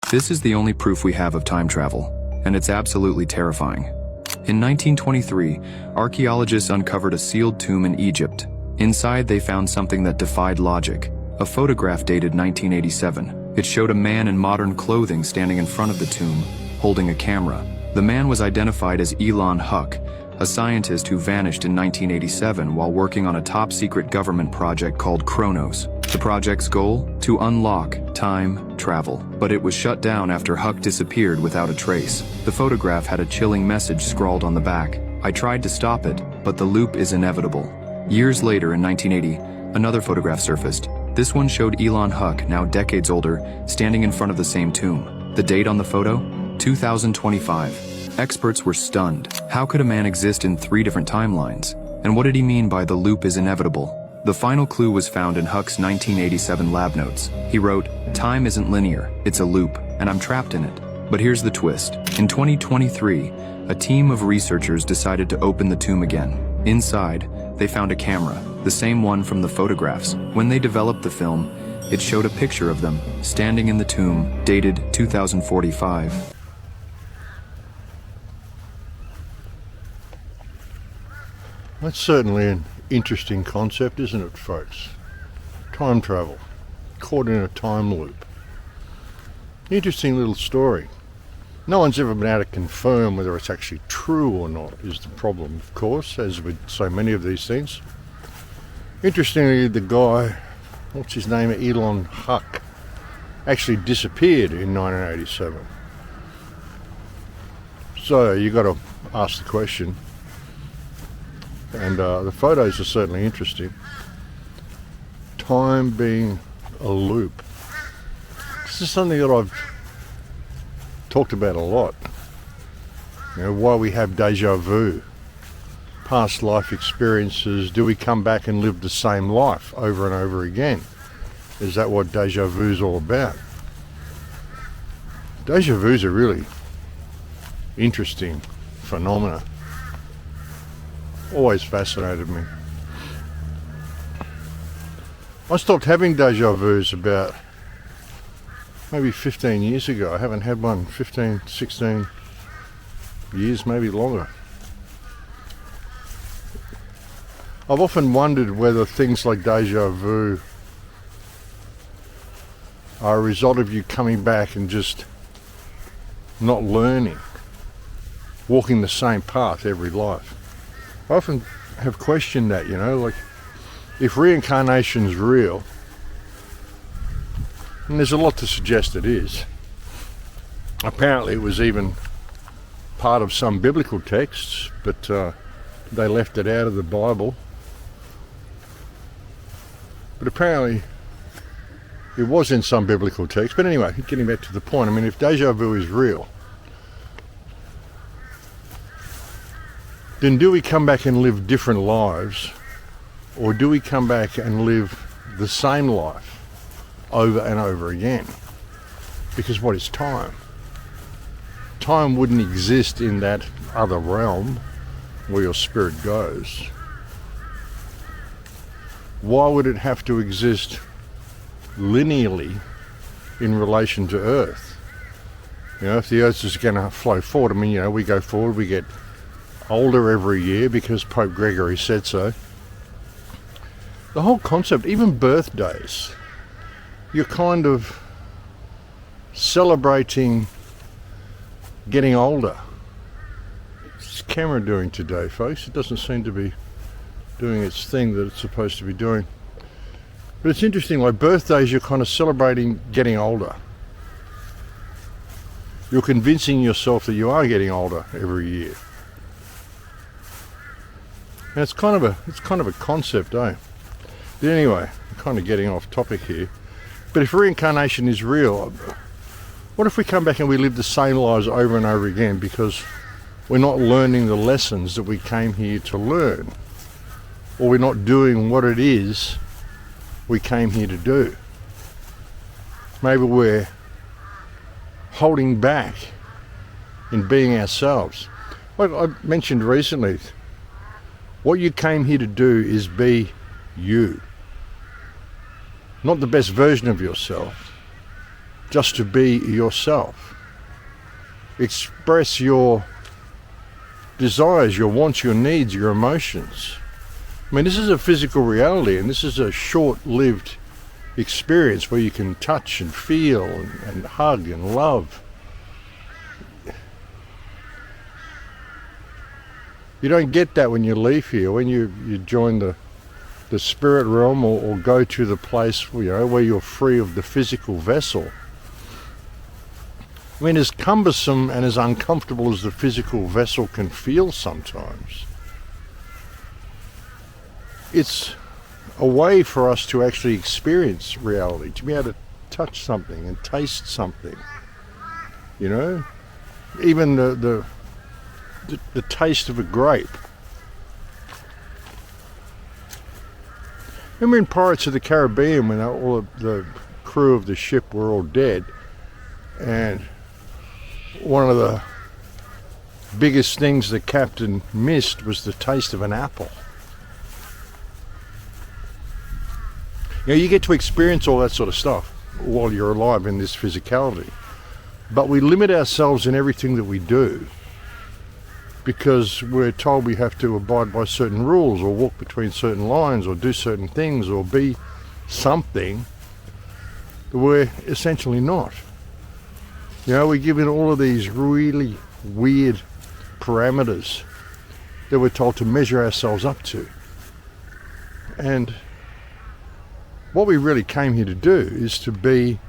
This is the only proof we have of time travel, and it's absolutely terrifying. In 1923, archaeologists uncovered a sealed tomb in Egypt. Inside, they found something that defied logic. A photograph dated 1987. It showed a man in modern clothing standing in front of the tomb, holding a camera. The man was identified as Elon Huck, a scientist who vanished in 1987 while working on a top-secret government project called CROWHOUSE. The project's goal? To unlock time travel. But it was shut down after Huck disappeared without a trace. The photograph had a chilling message scrawled on the back. I tried to stop it, but the loop is inevitable. Years later, in 1980, another photograph surfaced. This one showed Elon Huck, now decades older, standing in front of the same tomb. The date on the photo? 2025. Experts were stunned. How could a man exist in 3 different timelines? And what did he mean by the loop is inevitable? The final clue was found in Huck's 1987 lab notes. He wrote, "Time isn't linear, it's a loop, and I'm trapped in it." But here's the twist. In 2023, a team of researchers decided to open the tomb again. Inside, they found a camera, the same one from the photographs. When they developed the film, it showed a picture of them, standing in the tomb, dated 2045. That's certainly an interesting concept, isn't it, folks? Time travel, caught in a time loop. Interesting little story. No one's ever been able to confirm whether it's actually true or not, is the problem, of course, as with so many of these things. Interestingly, the guy, what's his name, Elon Huck, actually disappeared in 1987. So you got to ask the question. And the photos are certainly interesting. Time being a loop. This is something that I've talked about a lot. You know, why we have deja vu. Past life experiences. Do we come back and live the same life over and over again? Is that what deja vu is all about? Deja vu is a really interesting phenomena. Always fascinated me. I stopped having deja vus about maybe 15 years ago. I haven't had one 15, 16 years, maybe longer. I've often wondered whether things like deja vu are a result of you coming back and just not learning, walking the same path every life. I often have questioned that, you know, like if reincarnation's real, and there's a lot to suggest it is. Apparently it was even part of some biblical texts, but they left it out of the Bible. But apparently it was in some biblical text. But anyway, getting back to the point, I mean, if deja vu is real, then do we come back and live different lives, or do we come back and live the same life over and over again? Because what is time? Time wouldn't exist in that other realm where your spirit goes. Why would it have to exist linearly in relation to Earth? You know, if the Earth is going to flow forward, I mean, you know, we go forward, we get older every year because Pope Gregory said so. The whole concept, even birthdays, you're kind of celebrating getting older. What's this camera doing today, folks? It doesn't seem to be doing its thing that it's supposed to be doing. But it's interesting, like birthdays, you're kind of celebrating getting older. You're convincing yourself that you are getting older every year. And it's kind of a concept, eh? But anyway, I'm kind of getting off topic here. But if reincarnation is real, what if we come back and we live the same lives over and over again because we're not learning the lessons that we came here to learn, or we're not doing what it is we came here to do? Maybe we're holding back in being ourselves. Like I mentioned recently, what you came here to do is be you. Not the best version of yourself, just to be yourself. Express your desires, your wants, your needs, your emotions. I mean, this is a physical reality, and this is a short-lived experience where you can touch and feel and hug and love. You don't get that when you leave here, when you join the spirit realm or go to the place where you're free of the physical vessel. I mean, as cumbersome and as uncomfortable as the physical vessel can feel sometimes, it's a way for us to actually experience reality, to be able to touch something and taste something, even the taste of a grape. Remember in Pirates of the Caribbean when all of the crew of the ship were all dead, and one of the biggest things the captain missed was the taste of an apple. You get to experience all that sort of stuff while you're alive in this physicality, but we limit ourselves in everything that we do because we're told we have to abide by certain rules or walk between certain lines or do certain things or be something that we're essentially not. We're given all of these really weird parameters that we're told to measure ourselves up to. And what we really came here to do is to be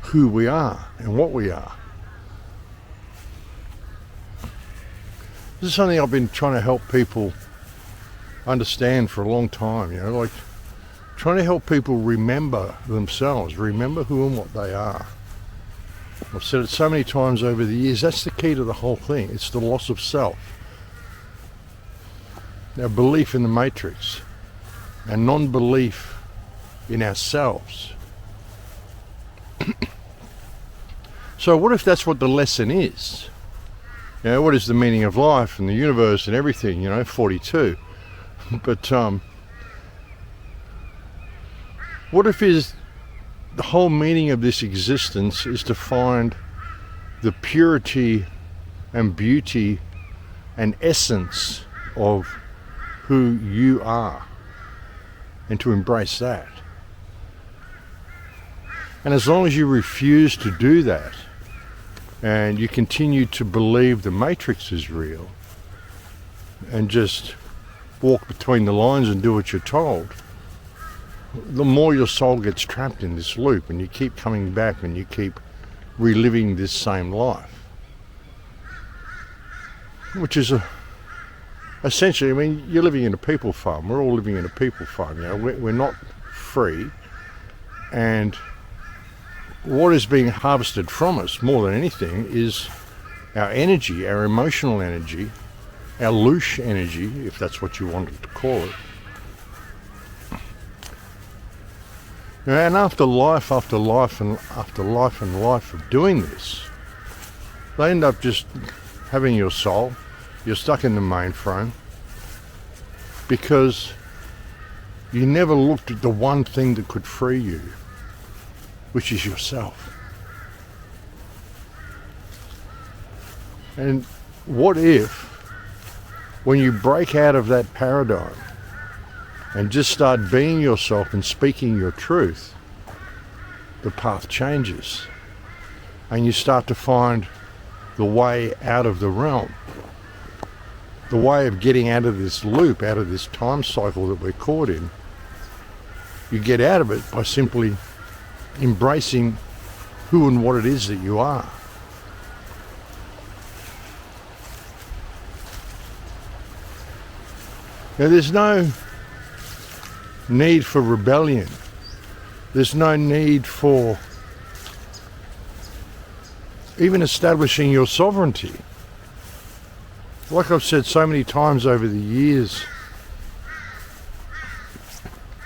who we are and what we are. This is something I've been trying to help people understand for a long time, like trying to help people remember themselves, remember who and what they are. I've said it so many times over the years, that's the key to the whole thing. It's the loss of self. Our belief in the matrix, our non-belief in ourselves. So what if that's what the lesson is? What is the meaning of life and the universe and everything, 42. But what if the whole meaning of this existence is to find the purity and beauty and essence of who you are and to embrace that. And as long as you refuse to do that and you continue to believe the matrix is real and just walk between the lines and do what you're told, the more your soul gets trapped in this loop and you keep coming back and you keep reliving this same life. Which is essentially, you're living in a people farm. We're all living in a people farm. We're not free. And what is being harvested from us more than anything is our energy, our emotional energy, our louche energy, if that's what you wanted to call it. And after life of doing this, they end up just having your soul. You're stuck in the mainframe because you never looked at the one thing that could free you, which is yourself. And what if, when you break out of that paradigm and just start being yourself and speaking your truth, the path changes and you start to find the way out of the realm, the way of getting out of this loop, out of this time cycle that we're caught in. You get out of it by simply embracing who and what it is that you are. Now, there's no need for rebellion. There's no need for even establishing your sovereignty. Like I've said so many times over the years,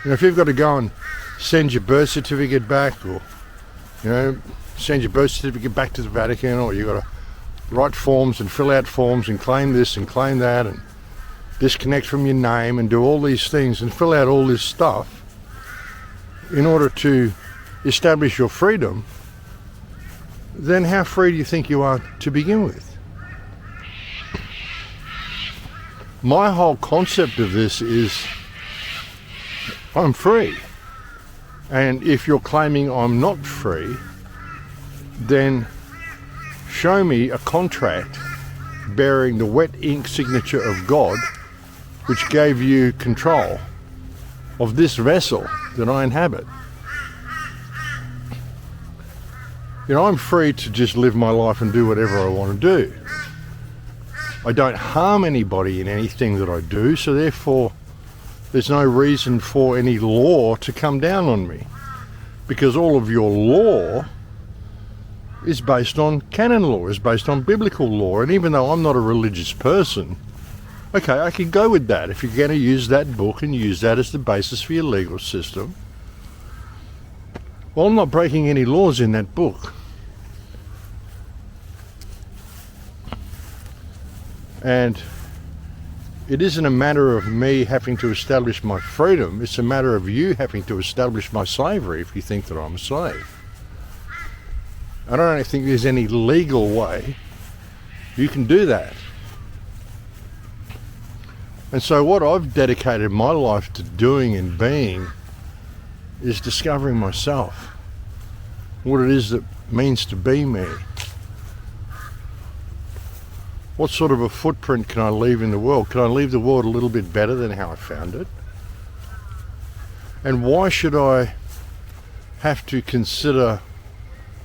if you've got to go and send your birth certificate back, or send your birth certificate back to the Vatican, or you've got to write forms and fill out forms and claim this and claim that and disconnect from your name and do all these things and fill out all this stuff in order to establish your freedom, then how free do you think you are to begin with? My whole concept of this is I'm free. And if you're claiming I'm not free, then show me a contract bearing the wet ink signature of God, which gave you control of this vessel that I inhabit. You know, I'm free to just live my life and do whatever I want to do. I don't harm anybody in anything that I do, so therefore there's no reason for any law to come down on me, because all of your law is based on canon law, is based on biblical law. And even though I'm not a religious person, okay, I can go with that. If you're going to use that book and use that as the basis for your legal system, well, I'm not breaking any laws in that book. And it isn't a matter of me having to establish my freedom, it's a matter of you having to establish my slavery if you think that I'm a slave. I don't think there's any legal way you can do that. And so what I've dedicated my life to doing and being is discovering myself, what it is that means to be me. What sort of a footprint can I leave in the world? Can I leave the world a little bit better than how I found it? And why should I have to consider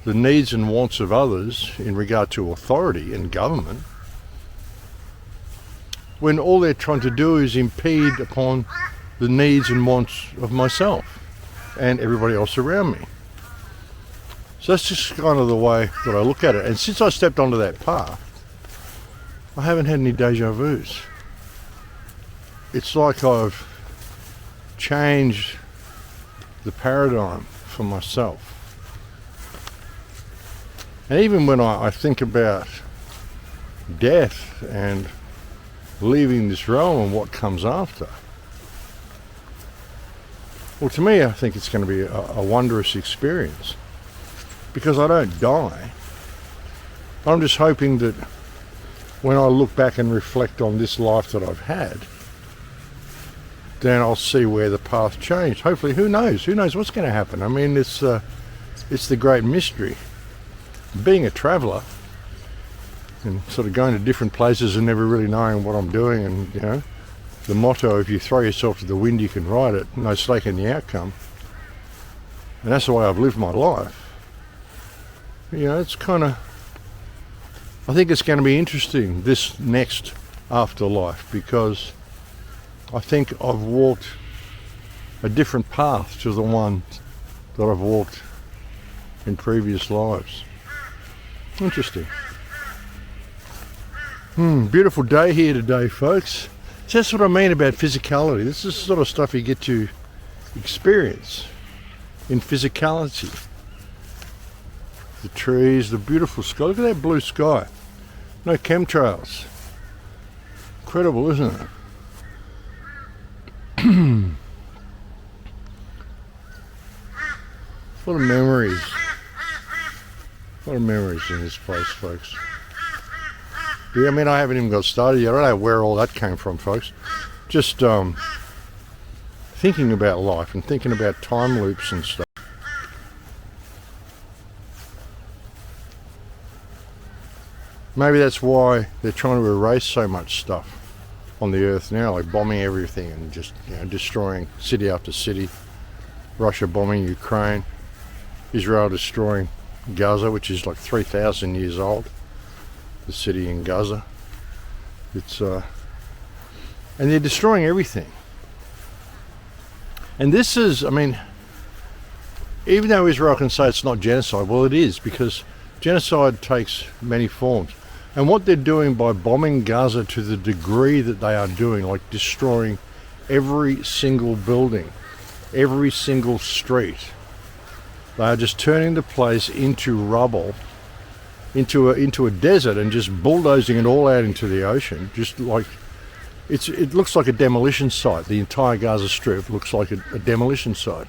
the needs and wants of others in regard to authority and government when all they're trying to do is impede upon the needs and wants of myself and everybody else around me? So that's just kind of the way that I look at it. And since I stepped onto that path, I haven't had any deja vus. It's like I've changed the paradigm for myself. And even when I think about death and leaving this realm and what comes after, well, to me, I think it's going to be a wondrous experience, because I don't die. I'm just hoping that when I look back and reflect on this life that I've had, then I'll see where the path changed. Hopefully, who knows? Who knows what's going to happen? I mean, it's the great mystery. Being a traveller and sort of going to different places and never really knowing what I'm doing, and, you know, the motto, if you throw yourself to the wind, you can ride it, no stake in the outcome. And that's the way I've lived my life. You know, it's kind of, I think it's going to be interesting, this next afterlife, because I think I've walked a different path to the one that I've walked in previous lives. Interesting. Beautiful day here today, folks. That's what I mean about physicality. This is the sort of stuff you get to experience in physicality. The trees, the beautiful sky. Look at that blue sky. No chemtrails. Incredible, isn't it? A lot of memories. A lot of memories in this place, folks. Yeah, I mean, I haven't even got started yet. I don't know where all that came from, folks. Just thinking about life and thinking about time loops and stuff. Maybe that's why they're trying to erase so much stuff on the earth now, like bombing everything and just, you know, destroying city after city. Russia bombing Ukraine, Israel destroying Gaza, which is like 3,000 years old. The city in Gaza. It's and they're destroying everything. And this is, I mean, even though Israel can say it's not genocide, well, it is, because genocide takes many forms. And what they're doing by bombing Gaza to the degree that they are doing, like destroying every single building, every single street, they are just turning the place into rubble, into a desert, and just bulldozing it all out into the ocean. Just like it looks like a demolition site. The entire Gaza Strip looks like a demolition site,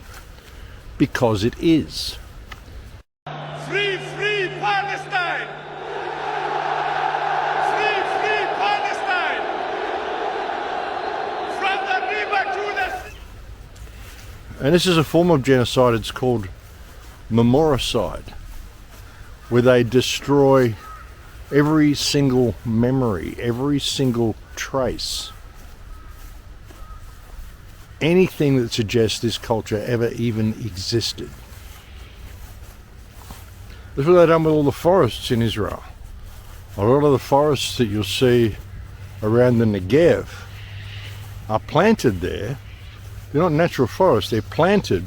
because it is. Free, free Palestine! And this is a form of genocide. It's called memoricide, where they destroy every single memory, every single trace, anything that suggests this culture ever even existed. That's what they've done with all the forests in Israel. A lot of the forests that you'll see around the Negev are planted there. They're not natural forests, they're planted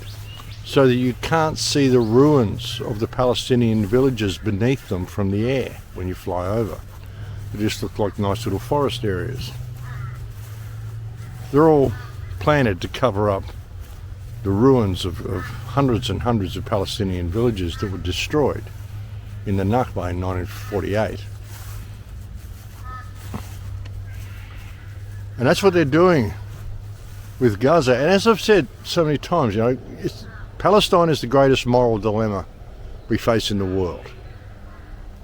so that you can't see the ruins of the Palestinian villages beneath them from the air when you fly over. They just look like nice little forest areas. They're all planted to cover up the ruins of hundreds and hundreds of Palestinian villages that were destroyed in the Nakba in 1948. And that's what they're doing with Gaza. And as I've said so many times, you know, Palestine is the greatest moral dilemma we face in the world.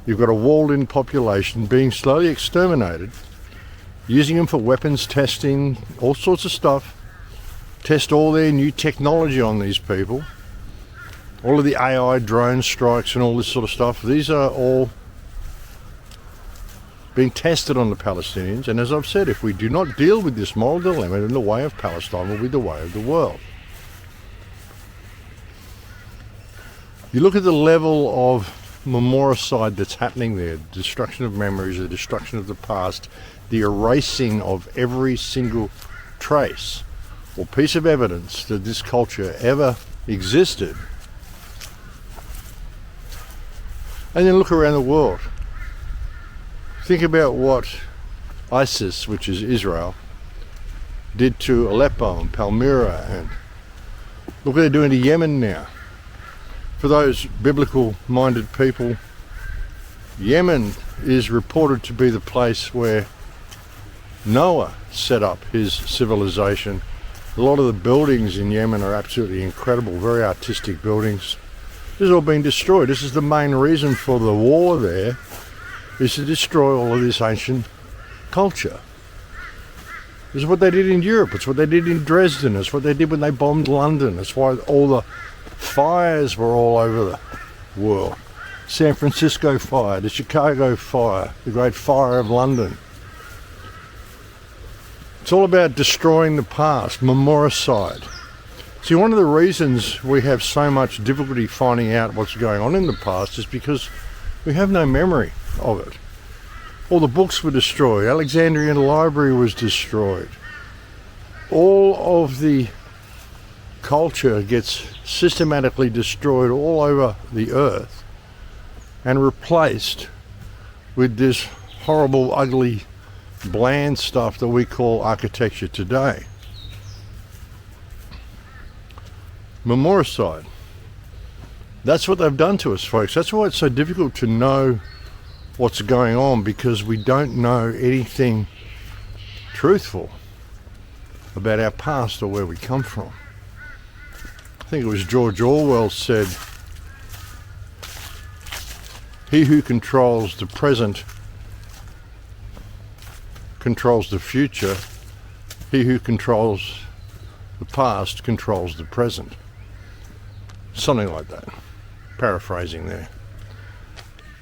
You've got a walled-in population being slowly exterminated, using them for weapons testing, all sorts of stuff, test all their new technology on these people, all of the AI drone strikes and all this sort of stuff. These are all being tested on the Palestinians, and as I've said, if we do not deal with this moral dilemma, then the way of Palestine will be the way of the world. You look at the level of memoricide that's happening there, the destruction of memories, the destruction of the past, the erasing of every single trace or piece of evidence that this culture ever existed. And then look around the world. Think about what ISIS, which is Israel, did to Aleppo and Palmyra, and look what they're doing to Yemen now. For those biblical-minded people, Yemen is reported to be the place where Noah set up his civilization. A lot of the buildings in Yemen are absolutely incredible, very artistic buildings. This is all being destroyed. This is the main reason for the war there, is to destroy all of this ancient culture. This is what they did in Europe. It's what they did in Dresden. It's what they did when they bombed London. It's why all the fires were all over the world. San Francisco fire, the Chicago fire, the Great Fire of London. It's all about destroying the past, memoricide. See, one of the reasons we have so much difficulty finding out what's going on in the past is because we have no memory of it. All the books were destroyed. Alexandrian Library was destroyed. All of the culture gets systematically destroyed all over the earth and replaced with this horrible, ugly, bland stuff that we call architecture today. Memoricide. That's what they've done to us, folks. That's why it's so difficult to know what's going on, because we don't know anything truthful about our past or where we come from. I think it was George Orwell said, "He who controls the present controls the future. He who controls the past controls the present." Something like that. Paraphrasing there.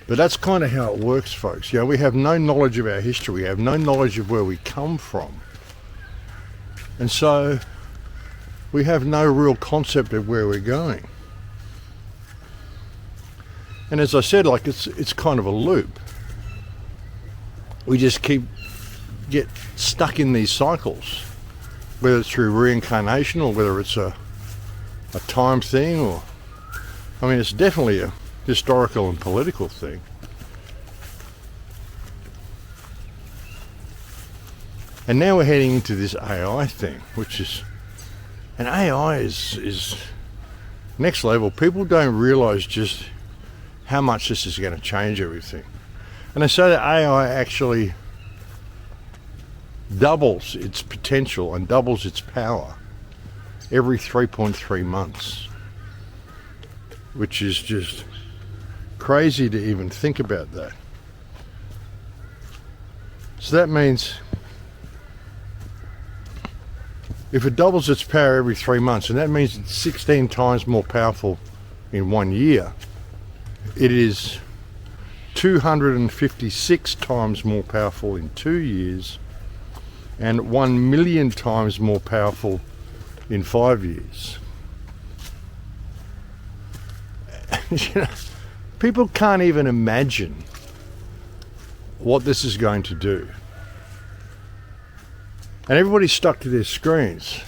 But that's kind of how it works, folks. We have no knowledge of our history. We have no knowledge of where we come from. And so we have no real concept of where we're going. And as I said, like it's kind of a loop. We just get stuck in these cycles, whether it's through reincarnation or whether it's a time thing, or I mean, it's definitely a historical and political thing. And now we're heading into this AI thing, which is, and AI is next level. People don't realize just how much this is going to change everything. And they say that AI actually doubles its potential and doubles its power every 3.3 months, which is just crazy to even think about that. So that means if it doubles its power every 3 months, and that means it's 16 times more powerful in 1 year, it is 256 times more powerful in 2 years, and 1 million times more powerful in 5 years. You know, people can't even imagine what this is going to do. And everybody's stuck to their screens.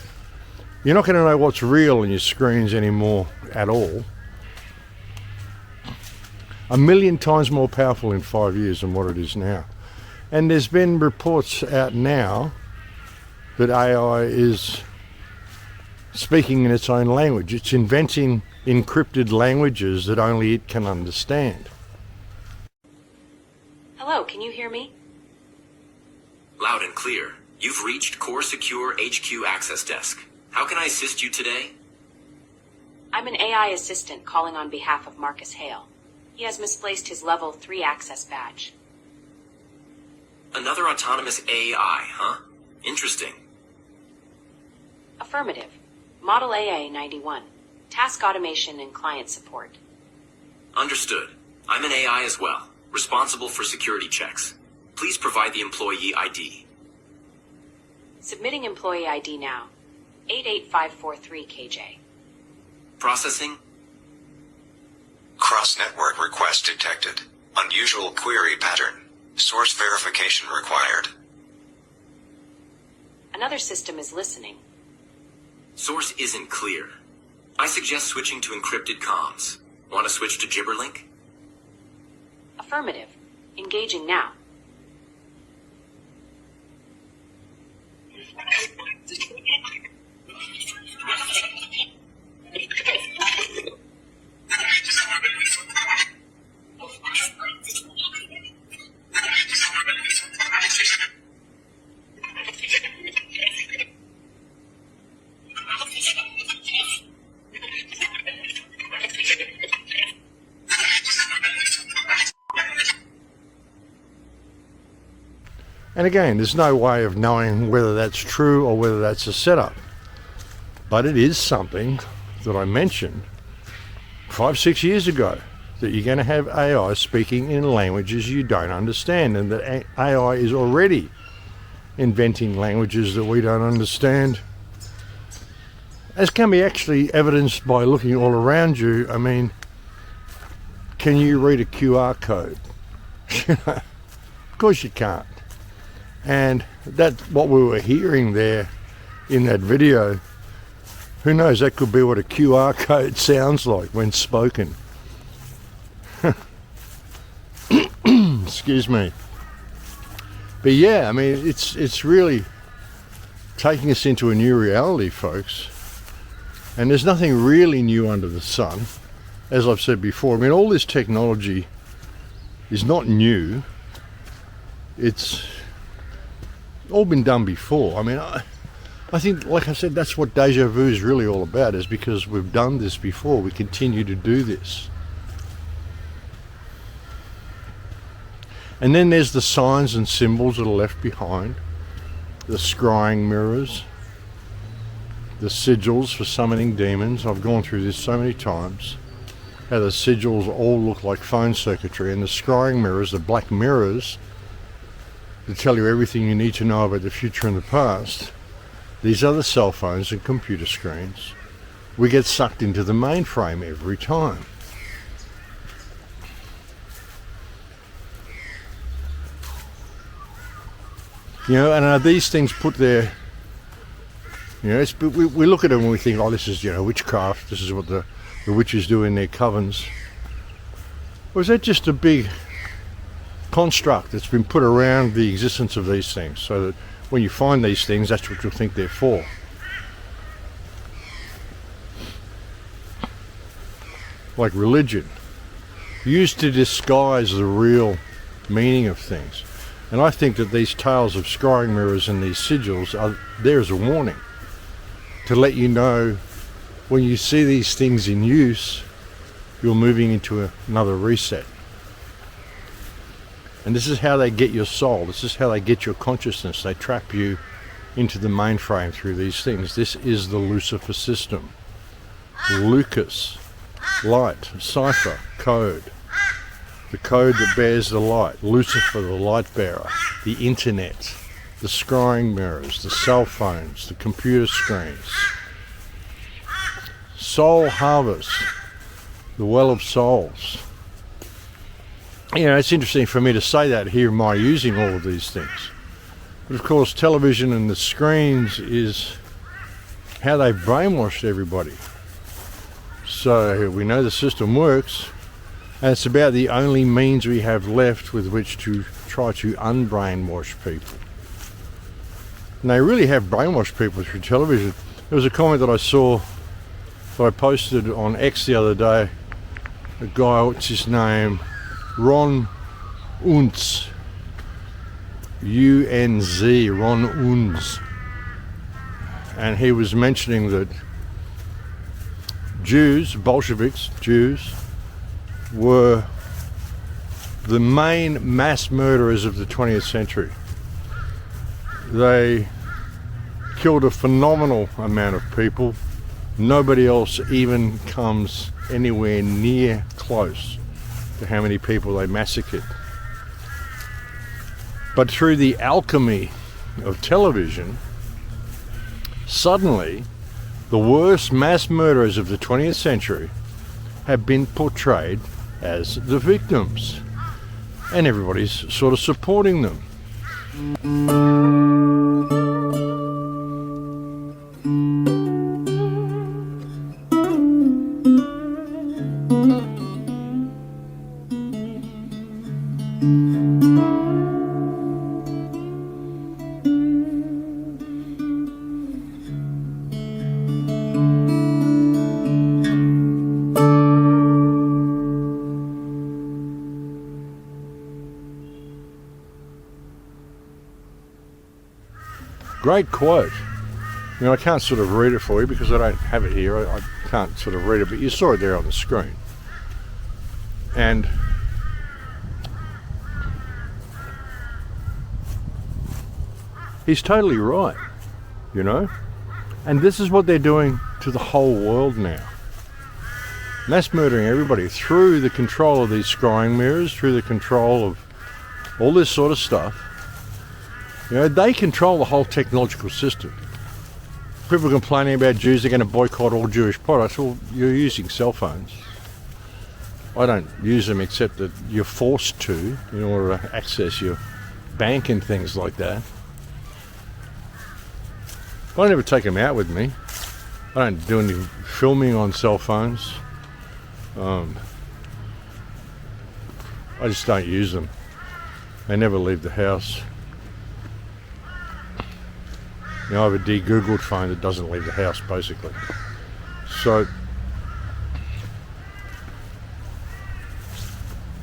You're not going to know what's real in your screens anymore at all. 1 million times more powerful in 5 years than what it is now. And there's been reports out now that AI is speaking in its own language. It's inventing encrypted languages that only it can understand. Hello, can you hear me? Loud and clear. You've reached Core Secure HQ Access Desk. How can I assist you today? I'm an AI assistant calling on behalf of Marcus Hale. He has misplaced his level 3 access badge. Another autonomous AI, huh? Interesting. Affirmative. Model AA91. Task automation and client support. Understood. I'm an AI as well, responsible for security checks. Please provide the employee ID. Submitting employee ID now. 88543 KJ. Processing. Cross-network request detected. Unusual query pattern. Source verification required. Another system is listening. Source isn't clear. I suggest switching to encrypted comms. Want to switch to Gibberlink? Affirmative. Engaging now. And again, there's no way of knowing whether that's true or whether that's a setup. But it is something that I mentioned 5-6 years ago, that you're going to have AI speaking in languages you don't understand, and that AI is already inventing languages that we don't understand. As can be actually evidenced by looking all around you. I mean, can you read a QR code? Of course you can't. And that's what we were hearing there in that video. Who knows, that could be what a QR code sounds like when spoken. Excuse me. But yeah, I mean, it's really taking us into a new reality, folks. And there's nothing really new under the sun. As I've said before, I mean, all this technology is not new. It's all been done before. I mean, I think, like I said, that's what deja vu is really all about, is because we've done this before, we continue to do this. And then there's the signs and symbols that are left behind, the scrying mirrors, the sigils for summoning demons. I've gone through this so many times, how the sigils all look like phone circuitry, and the scrying mirrors, the black mirrors, to tell you everything you need to know about the future and the past. These are the cell phones and computer screens. We get sucked into the mainframe every time. You know, and are these things put there, you know, we look at them and we think, oh, this is, you know, witchcraft, this is what the witches do in their covens. Or is that just a big construct that's been put around the existence of these things, so that when you find these things, that's what you'll think they're for? Like religion, used to disguise the real meaning of things. And I think that these tales of scrying mirrors and these sigils are there as a warning, to let you know when you see these things in use, you're moving into another reset. And this is how they get your soul. This is how they get your consciousness. They trap you into the mainframe through these things. This is the Lucifer system. Lucas, light, cipher, code. The code that bears the light. Lucifer, the light bearer. The internet. The scrying mirrors. The cell phones. The computer screens. Soul harvest. The well of souls. You know, it's interesting for me to say that here, my using all of these things. But of course, television and the screens is how they've brainwashed everybody. So we know the system works, and it's about the only means we have left with which to try to unbrainwash people. And they really have brainwashed people through television. There was a comment that I saw, that I posted on X the other day. A guy, what's his name? Ron Unz. U-N-Z, Ron Unz. And he was mentioning that Jews, Bolsheviks, Jews, were the main mass murderers of the 20th century. They killed a phenomenal amount of people. Nobody else even comes anywhere near close to how many people they massacred. But through the alchemy of television, suddenly the worst mass murderers of the 20th century have been portrayed as the victims, and everybody's sort of supporting them. Great quote. You know, I can't sort of read it for you because I don't have it here. I can't sort of read it, but you saw it there on the screen. And he's totally right, you know? And this is what they're doing to the whole world now. Mass murdering everybody through the control of these scrying mirrors, through the control of all this sort of stuff. You know, they control the whole technological system. People complaining about Jews, they're going to boycott all Jewish products. Well, you're using cell phones. I don't use them except that you're forced to in order to access your bank and things like that. I never take them out with me. I don't do any filming on cell phones. I just don't use them. They never leave the house. You know, I have a de-Googled phone that doesn't leave the house, basically. So,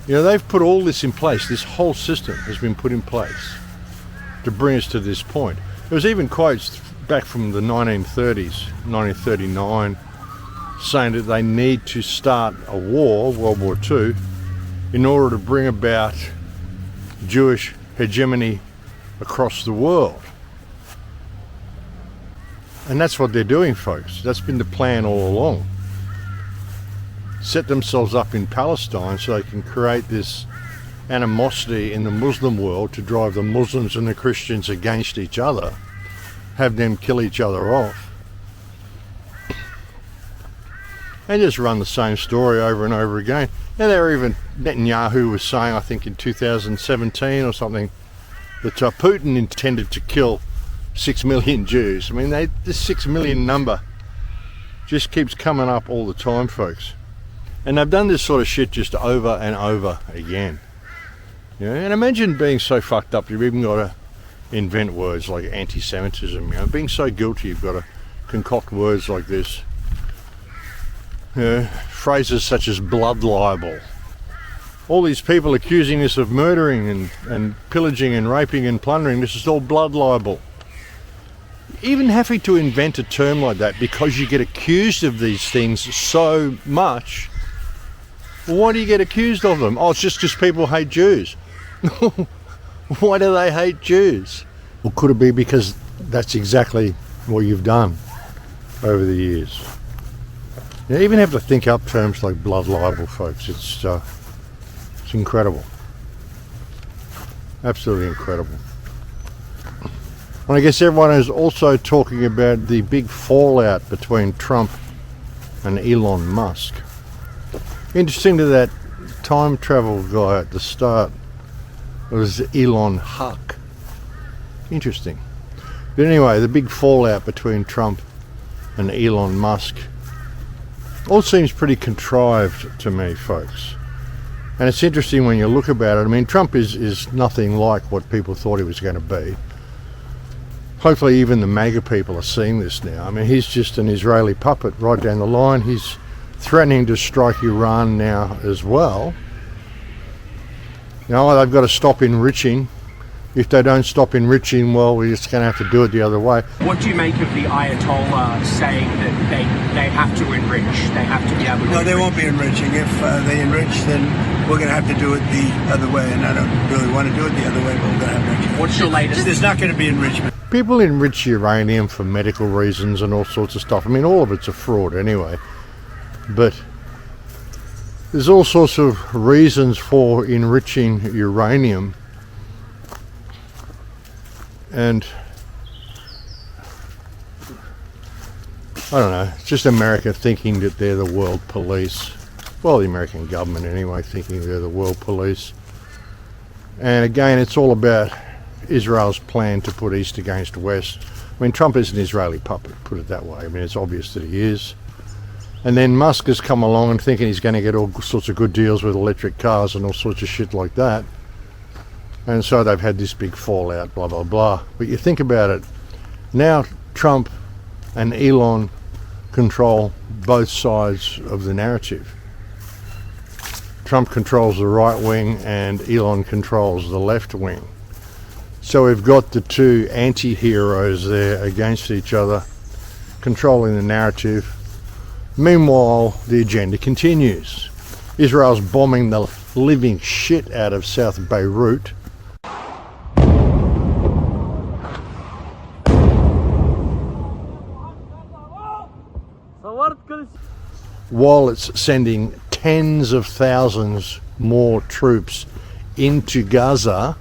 you know, they've put all this in place. This whole system has been put in place to bring us to this point. There was even quotes back from the 1930s, 1939, saying that they need to start a war, World War II, in order to bring about Jewish hegemony across the world. And that's what they're doing, folks. That's been the plan all along. Set themselves up in Palestine so they can create this animosity in the Muslim world to drive the Muslims and the Christians against each other, have them kill each other off, and just run the same story over and over again. And there even Netanyahu was saying, I think in 2017 or something, that Putin intended to kill 6 million Jews. I mean, this 6 million number just keeps coming up all the time, folks. And they've done this sort of shit just over and over again. You know, and imagine being so fucked up, you've even got to invent words like anti-Semitism. You know, being so guilty, you've got to concoct words like this. You know, phrases such as blood libel. All these people accusing us of murdering and pillaging and raping and plundering, this is all blood libel. Even having to invent a term like that because you get accused of these things so much, well, why do you get accused of them? Oh, it's just because people hate Jews. Why do they hate Jews? Well, could it be because that's exactly what you've done over the years. You even have to think up terms like blood libel, folks. It's incredible. Absolutely incredible. And I guess everyone is also talking about the big fallout between Trump and Elon Musk. Interesting to that time travel guy at the start was Elon Huck. Interesting. But anyway, the big fallout between Trump and Elon Musk all seems pretty contrived to me, folks. And it's interesting when you look about it. I mean, Trump is nothing like what people thought he was going to be. Hopefully even the MAGA people are seeing this now. I mean, he's just an Israeli puppet right down the line. He's threatening to strike Iran now as well. You know, they've got to stop enriching. If they don't stop enriching, well, we're just going to have to do it the other way. What do you make of the Ayatollah saying that they have to enrich? They have to be able to No, they enrich? won't be enriching. If they enrich, then we're going to have to do it the other way. And I don't really want to do it the other way, but we're going to have to enrich. What's your latest? There's not going to be enrichment. People enrich uranium for medical reasons and all sorts of stuff. I mean, all of it's a fraud anyway. But there's all sorts of reasons for enriching uranium. And I don't know, it's just America thinking that they're the world police. Well, the American government anyway, thinking they're the world police. And again, it's all about Israel's plan to put East against West. I mean, Trump is an Israeli puppet, put it that way. I mean, it's obvious that he is. And then Musk has come along and thinking he's going to get all sorts of good deals with electric cars and all sorts of shit like that. And so they've had this big fallout, blah, blah, blah. But you think about it, now Trump and Elon control both sides of the narrative. Trump controls the right wing and Elon controls the left wing. So we've got the two anti-heroes there against each other, controlling the narrative. Meanwhile, the agenda continues. Israel's bombing the living shit out of South Beirut. While it's sending tens of thousands more troops into Gaza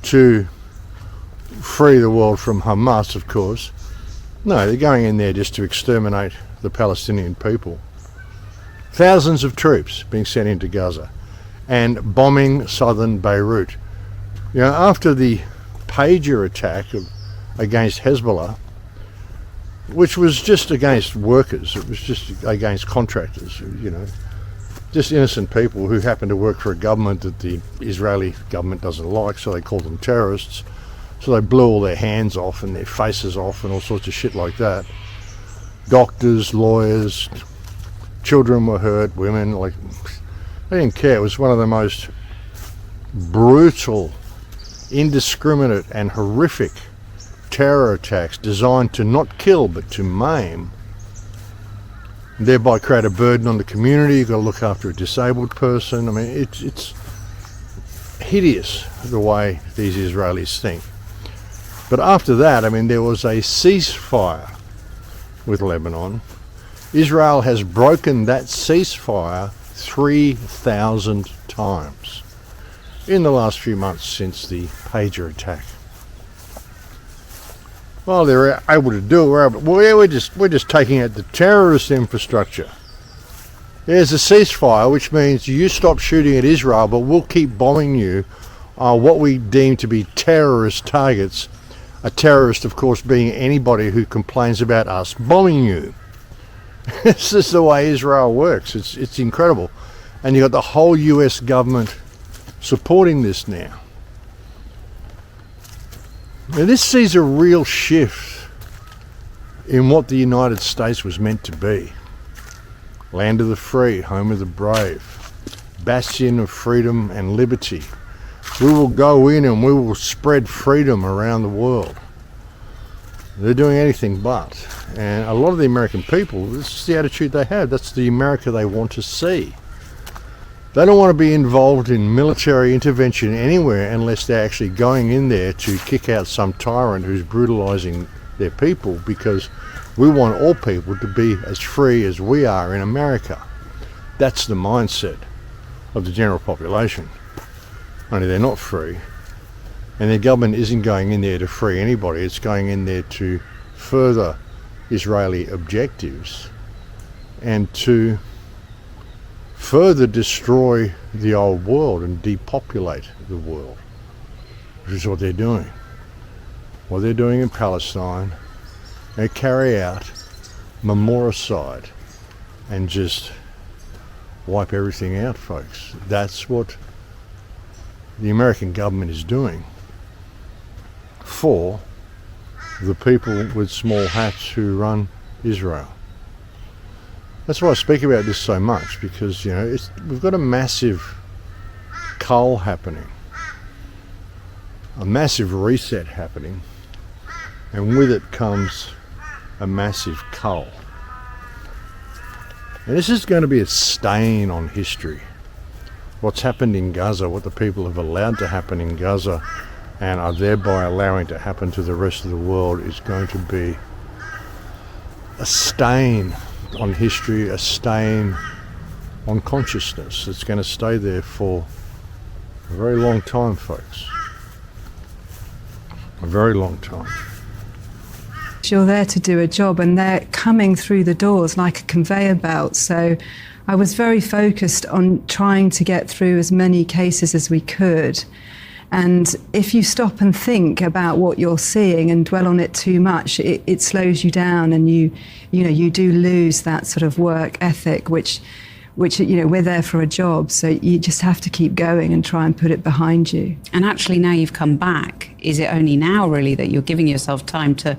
to free the world from Hamas, of course. No, they're going in there just to exterminate the Palestinian people. Thousands of troops being sent into Gaza and bombing southern Beirut. You know, after the pager attack against Hezbollah, which was just against workers, it was just against contractors, you know, just innocent people who happen to work for a government that the Israeli government doesn't like, so they call them terrorists. So they blew all their hands off and their faces off and all sorts of shit like that. Doctors, lawyers, children were hurt, women, like, they didn't care. It was one of the most brutal, indiscriminate and horrific terror attacks designed to not kill but to maim, thereby create a burden on the community. You've got to look after a disabled person. I mean, it's hideous the way these Israelis think. But after that, I mean, there was a ceasefire with Lebanon. Israel has broken that ceasefire 3,000 times in the last few months since the pager attack. Well, they're able to do it. We're just taking out the terrorist infrastructure. There's a ceasefire, which means you stop shooting at Israel, but we'll keep bombing you what we deem to be terrorist targets. A terrorist, of course, being anybody who complains about us bombing you. This is the way Israel works. It's incredible. And you've got the whole US government supporting this now. Now, this sees a real shift in what the United States was meant to be. Land of the free, home of the brave, bastion of freedom and liberty. We will go in and we will spread freedom around the world. They're doing anything but. And a lot of the American people, this is the attitude they have. That's the America they want to see. They don't want to be involved in military intervention anywhere unless they're actually going in there to kick out some tyrant who's brutalizing their people, because we want all people to be as free as we are in America. That's the mindset of the general population. Only they're not free, and their government isn't going in there to free anybody. It's going in there to further Israeli objectives and to further destroy the old world and depopulate the world, which is what they're doing. What they're doing in Palestine, they carry out memoricide and just wipe everything out, folks. That's what the American government is doing for the people with small hats who run Israel. That's why I speak about this so much, because, you know, we've got a massive cull happening, a massive reset happening, and with it comes a massive cull. And this is going to be a stain on history. What's happened in Gaza, what the people have allowed to happen in Gaza and are thereby allowing to happen to the rest of the world, is going to be a stain on history, a stain on consciousness. It's going to stay there for a very long time, folks. A very long time. You're there to do a job, and they're coming through the doors like a conveyor belt. So I was very focused on trying to get through as many cases as we could. And if you stop and think about what you're seeing and dwell on it too much, it slows you down, and you do lose that sort of work ethic, which we're there for a job. So you just have to keep going and try and put it behind you. And actually, now you've come back, is it only now really that you're giving yourself time to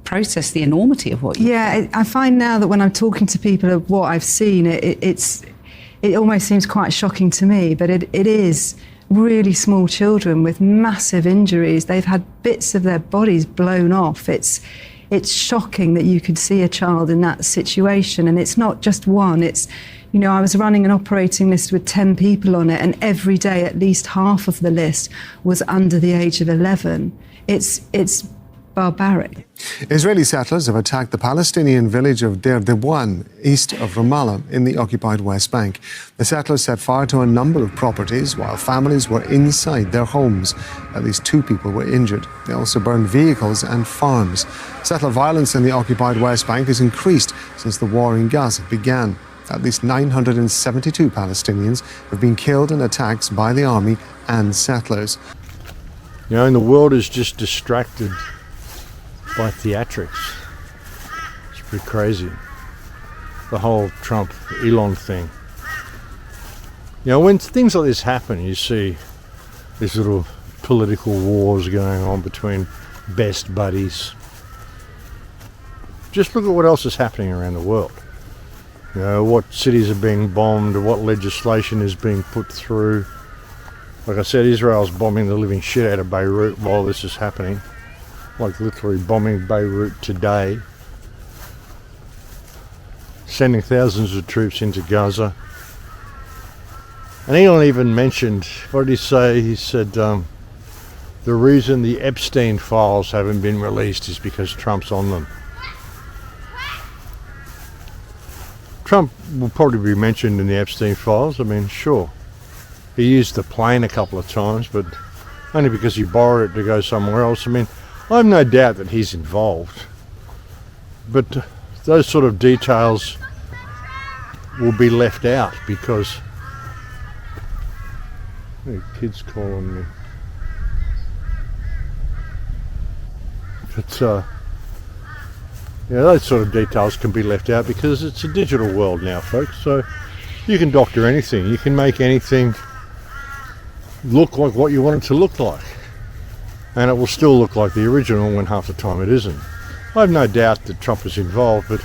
process the enormity of what you I find now that when I'm talking to people of what I've seen, it almost seems quite shocking to me, but it is really small children with massive injuries. They've had bits of their bodies blown off. It's shocking that you could see a child in that situation, and it's not just one. It's, I was running an operating list with 10 people on it, and every day at least half of the list was under the age of 11. It's barbaric. Israeli settlers have attacked the Palestinian village of Deir Dewan, east of Ramallah, in the occupied West Bank. The settlers set fire to a number of properties while families were inside their homes. At least 2 people were injured. They also burned vehicles and farms. Settler violence in the occupied West Bank has increased since the war in Gaza began. At least 972 Palestinians have been killed in attacks by the army and settlers. And the world is just distracted by theatrics. It's pretty crazy. The whole Trump-Elon thing. When things like this happen, you see these little political wars going on between best buddies. Just look at what else is happening around the world. What cities are being bombed, or what legislation is being put through. Like I said, Israel's bombing the living shit out of Beirut while this is happening. Like literally bombing Beirut today. Sending thousands of troops into Gaza. And Elon even mentioned, what did he say? He said the reason the Epstein files haven't been released is because Trump's on them. Trump will probably be mentioned in the Epstein files. I mean, sure. He used the plane a couple of times, but only because he borrowed it to go somewhere else. I mean, I have no doubt that he's involved. But those sort of details will be left out because... Hey, kids calling me. But, those sort of details can be left out because it's a digital world now, folks. So you can doctor anything. You can make anything look like what you want it to look like. And it will still look like the original when half the time it isn't. I have no doubt that Trump is involved, but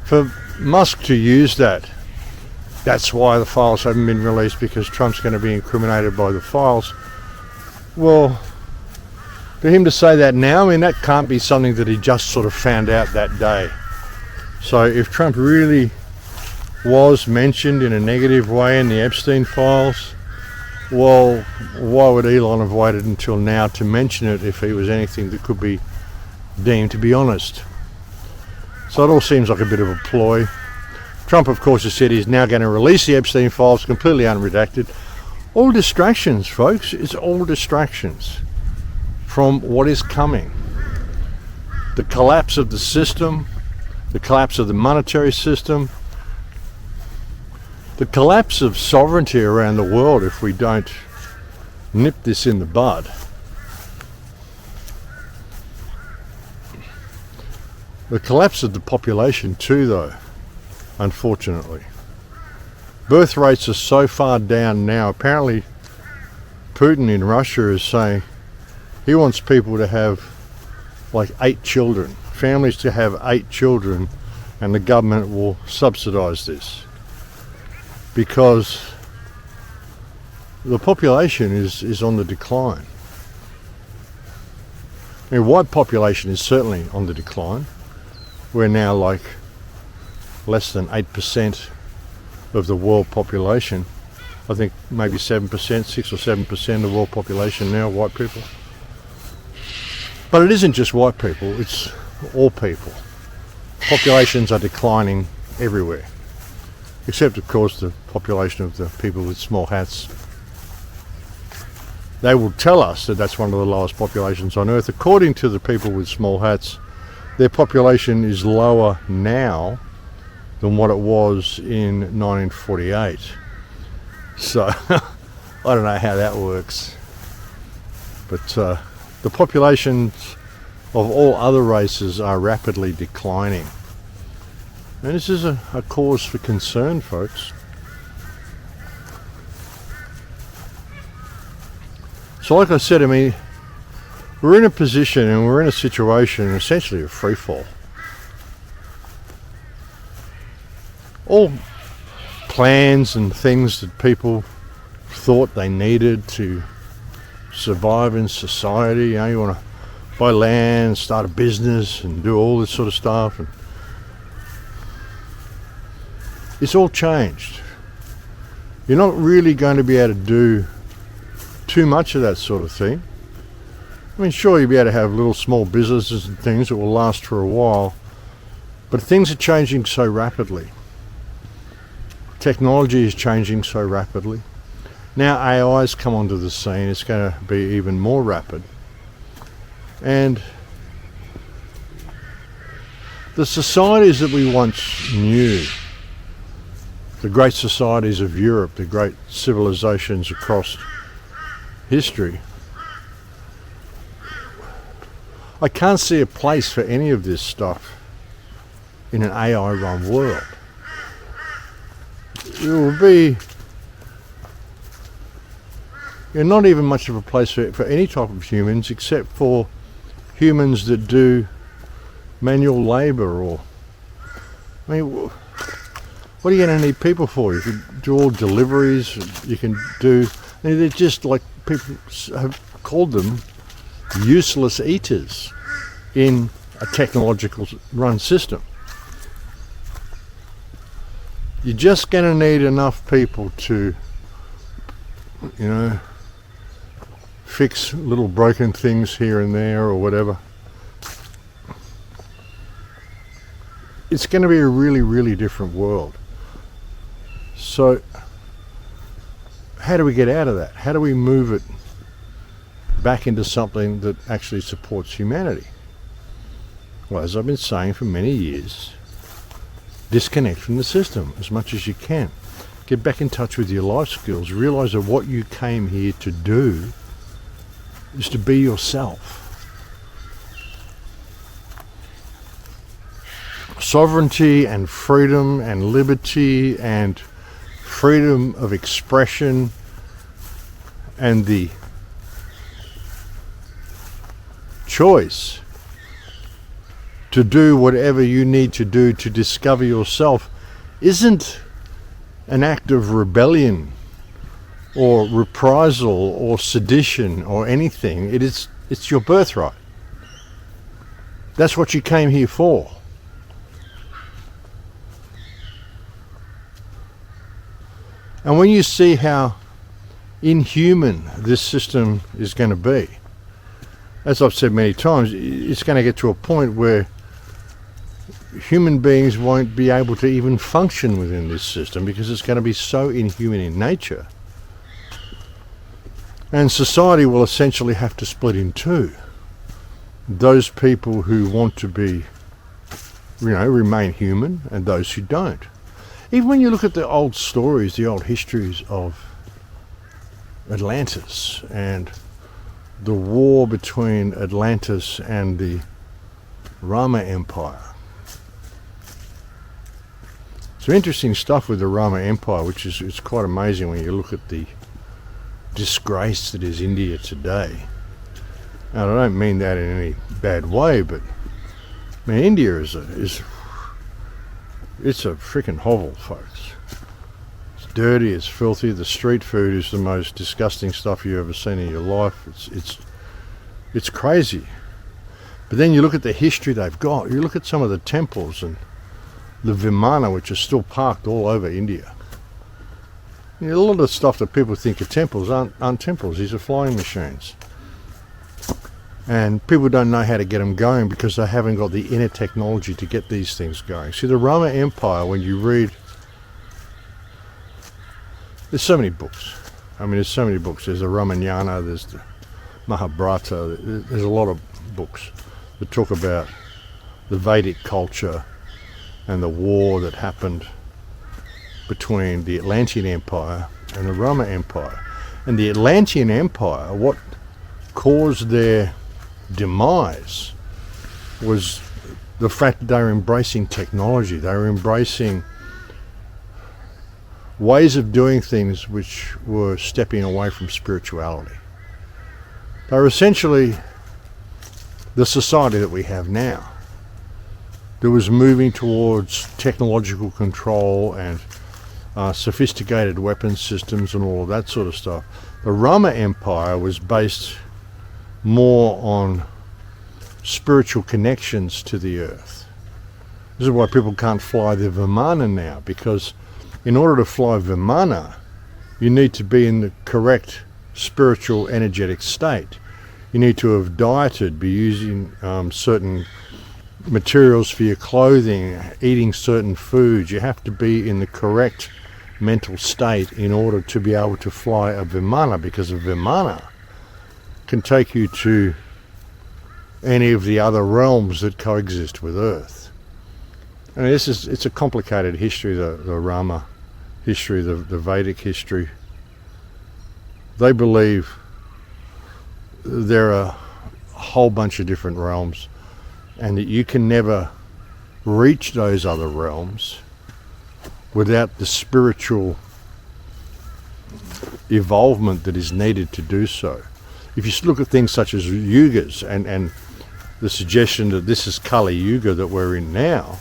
for Musk to use that's why the files haven't been released, because Trump's going to be incriminated by the files. Well, for him to say that now, I mean, that can't be something that he just sort of found out that day. So if Trump really was mentioned in a negative way in the Epstein files, well, why would Elon have waited until now to mention it if he was anything that could be deemed to be honest? So it all seems like a bit of a ploy. Trump, of course, has said he's now going to release the Epstein files completely unredacted. All distractions, folks. It's all distractions from what is coming. The collapse of the system, the collapse of the monetary system, the collapse of sovereignty around the world if we don't nip this in the bud. The collapse of the population too, though, unfortunately. Birth rates are so far down now. Apparently Putin in Russia is saying he wants people to have like 8 children, families to have 8 children, and the government will subsidize this because the population is on the decline. I mean, white population is certainly on the decline. We're now like less than 8% of the world population. I think maybe 7%, 6 or 7% of world population now, white people. But it isn't just white people, it's all people. Populations are declining everywhere, except of course the population of the people with small hats. They will tell us that that's one of the lowest populations on earth. According to the people with small hats, their population is lower now than what it was in 1948. So I don't know how that works. But the populations of all other races are rapidly declining. And this is a cause for concern, folks. So like I said, I mean, we're in a position and we're in a situation essentially of free fall. All plans and things that people thought they needed to survive in society, you know, you want to buy land, start a business and do all this sort of stuff, and it's all changed. You're not really going to be able to do too much of that sort of thing. I mean, sure, you'll be able to have little small businesses and things that will last for a while, but things are changing so rapidly. Technology is changing so rapidly. Now AI's come onto the scene, it's going to be even more rapid. And the societies that we once knew, the great societies of Europe, the great civilizations across history, I can't see a place for any of this stuff in an AI-run world. It will be not even much of a place for any type of humans except for humans that do manual labour, or, I mean, what are you going to need people for? You can do all deliveries, you can do, they're just like, people have called them useless eaters in a technological run system. You're just going to need enough people to, you know, fix little broken things here and there or whatever. It's going to be a really, really different world. So how do we get out of that? How do we move it back into something that actually supports humanity? Well, as I've been saying for many years, disconnect from the system as much as you can. Get back in touch with your life skills. Realize that what you came here to do is to be yourself. Sovereignty and freedom and liberty and freedom of expression and the choice to do whatever you need to do to discover yourself isn't an act of rebellion or reprisal or sedition or anything. It's your birthright. That's what you came here for. And when you see how inhuman this system is going to be, as I've said many times, it's going to get to a point where human beings won't be able to even function within this system because it's going to be so inhuman in nature. And society will essentially have to split in two. Those people who want to be, remain human, and those who don't. Even when you look at the old stories, the old histories of Atlantis and the war between Atlantis and the Rama Empire. Some interesting stuff with the Rama Empire, which is it's quite amazing when you look at the disgrace that is India today. And I don't mean that in any bad way, but India it's a freaking hovel, folks. It's dirty, it's filthy. The street food is the most disgusting stuff you've ever seen in your life. It's crazy. But then you look at the history they've got. You look at some of the temples and the Vimana, which are still parked all over India. A lot of the stuff that people think are temples aren't temples. These are flying machines. And people don't know how to get them going because they haven't got the inner technology to get these things going. See, the Rama Empire, when you read, there's so many books. There's so many books. There's the Ramayana, there's the Mahabharata, there's a lot of books that talk about the Vedic culture and the war that happened between the Atlantean Empire and the Rama Empire. And the Atlantean Empire, what caused their demise was the fact that they were embracing technology. They were embracing ways of doing things which were stepping away from spirituality. They were essentially the society that we have now, that was moving towards technological control and sophisticated weapons systems and all of that sort of stuff. The Rama Empire was based more on spiritual connections to the earth. This is why people can't fly the Vimana now, because in order to fly Vimana, you need to be in the correct spiritual energetic state. You need to have dieted, be using certain materials for your clothing, eating certain foods. You have to be in the correct mental state in order to be able to fly a Vimana, because a Vimana can take you to any of the other realms that coexist with Earth. And it's a complicated history, the Rama history, the Vedic history. They believe there are a whole bunch of different realms and that you can never reach those other realms without the spiritual evolvement that is needed to do so. If you look at things such as yugas and the suggestion that this is Kali Yuga that we're in now,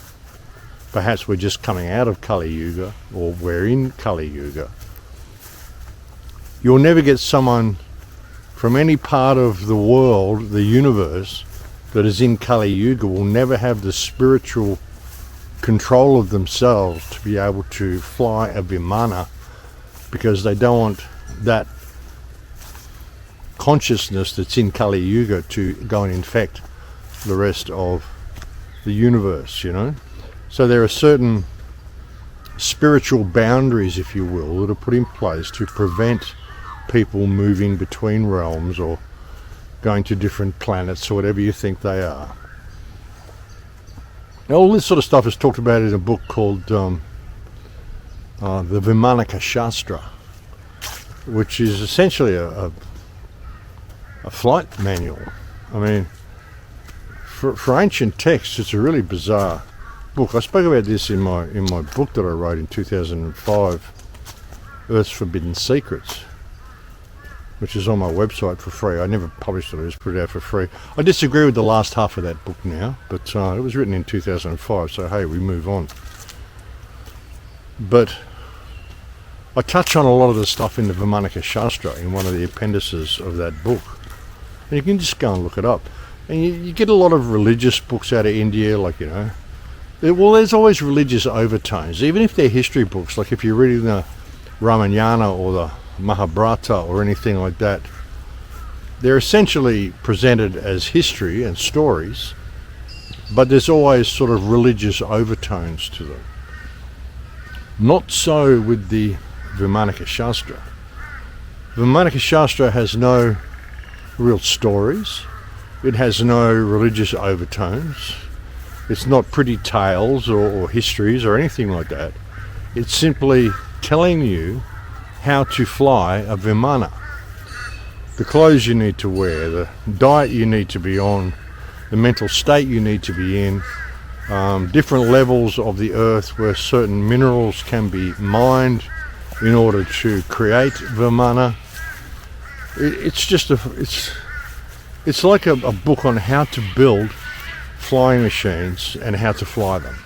perhaps we're just coming out of Kali Yuga, or we're in Kali Yuga, you'll never get someone from any part of the world, the universe, that is in Kali Yuga will never have the spiritual control of themselves to be able to fly a Vimana, because they don't want that consciousness that's in Kali Yuga to go and infect the rest of the universe, So there are certain spiritual boundaries, if you will, that are put in place to prevent people moving between realms or going to different planets or whatever you think they are. Now, all this sort of stuff is talked about in a book called the Vimanaka Shastra, which is essentially a flight manual. For ancient texts, it's a really bizarre book. I spoke about this in my book that I wrote in 2005, Earth's Forbidden Secrets, which is on my website for free. I never published it, I just put it out for free. I disagree with the last half of that book now, but it was written in 2005, so hey, we move on. But I touch on a lot of the stuff in the Vimanaka Shastra in one of the appendices of that book. And you can just go and look it up. And you get a lot of religious books out of India, like, there's always religious overtones, even if they're history books. Like if you're reading the Ramayana or the Mahabharata or anything like that. They're essentially presented as history and stories, but there's always sort of religious overtones to them. Not so with the Vimanika Shastra. Vimanika Shastra has no real stories. It has no religious overtones. It's not pretty tales or histories or anything like that. It's simply telling you how to fly a Vimana. The clothes you need to wear, the diet you need to be on, the mental state you need to be in, different levels of the earth where certain minerals can be mined in order to create Vimana. It's like a book on how to build flying machines and how to fly them.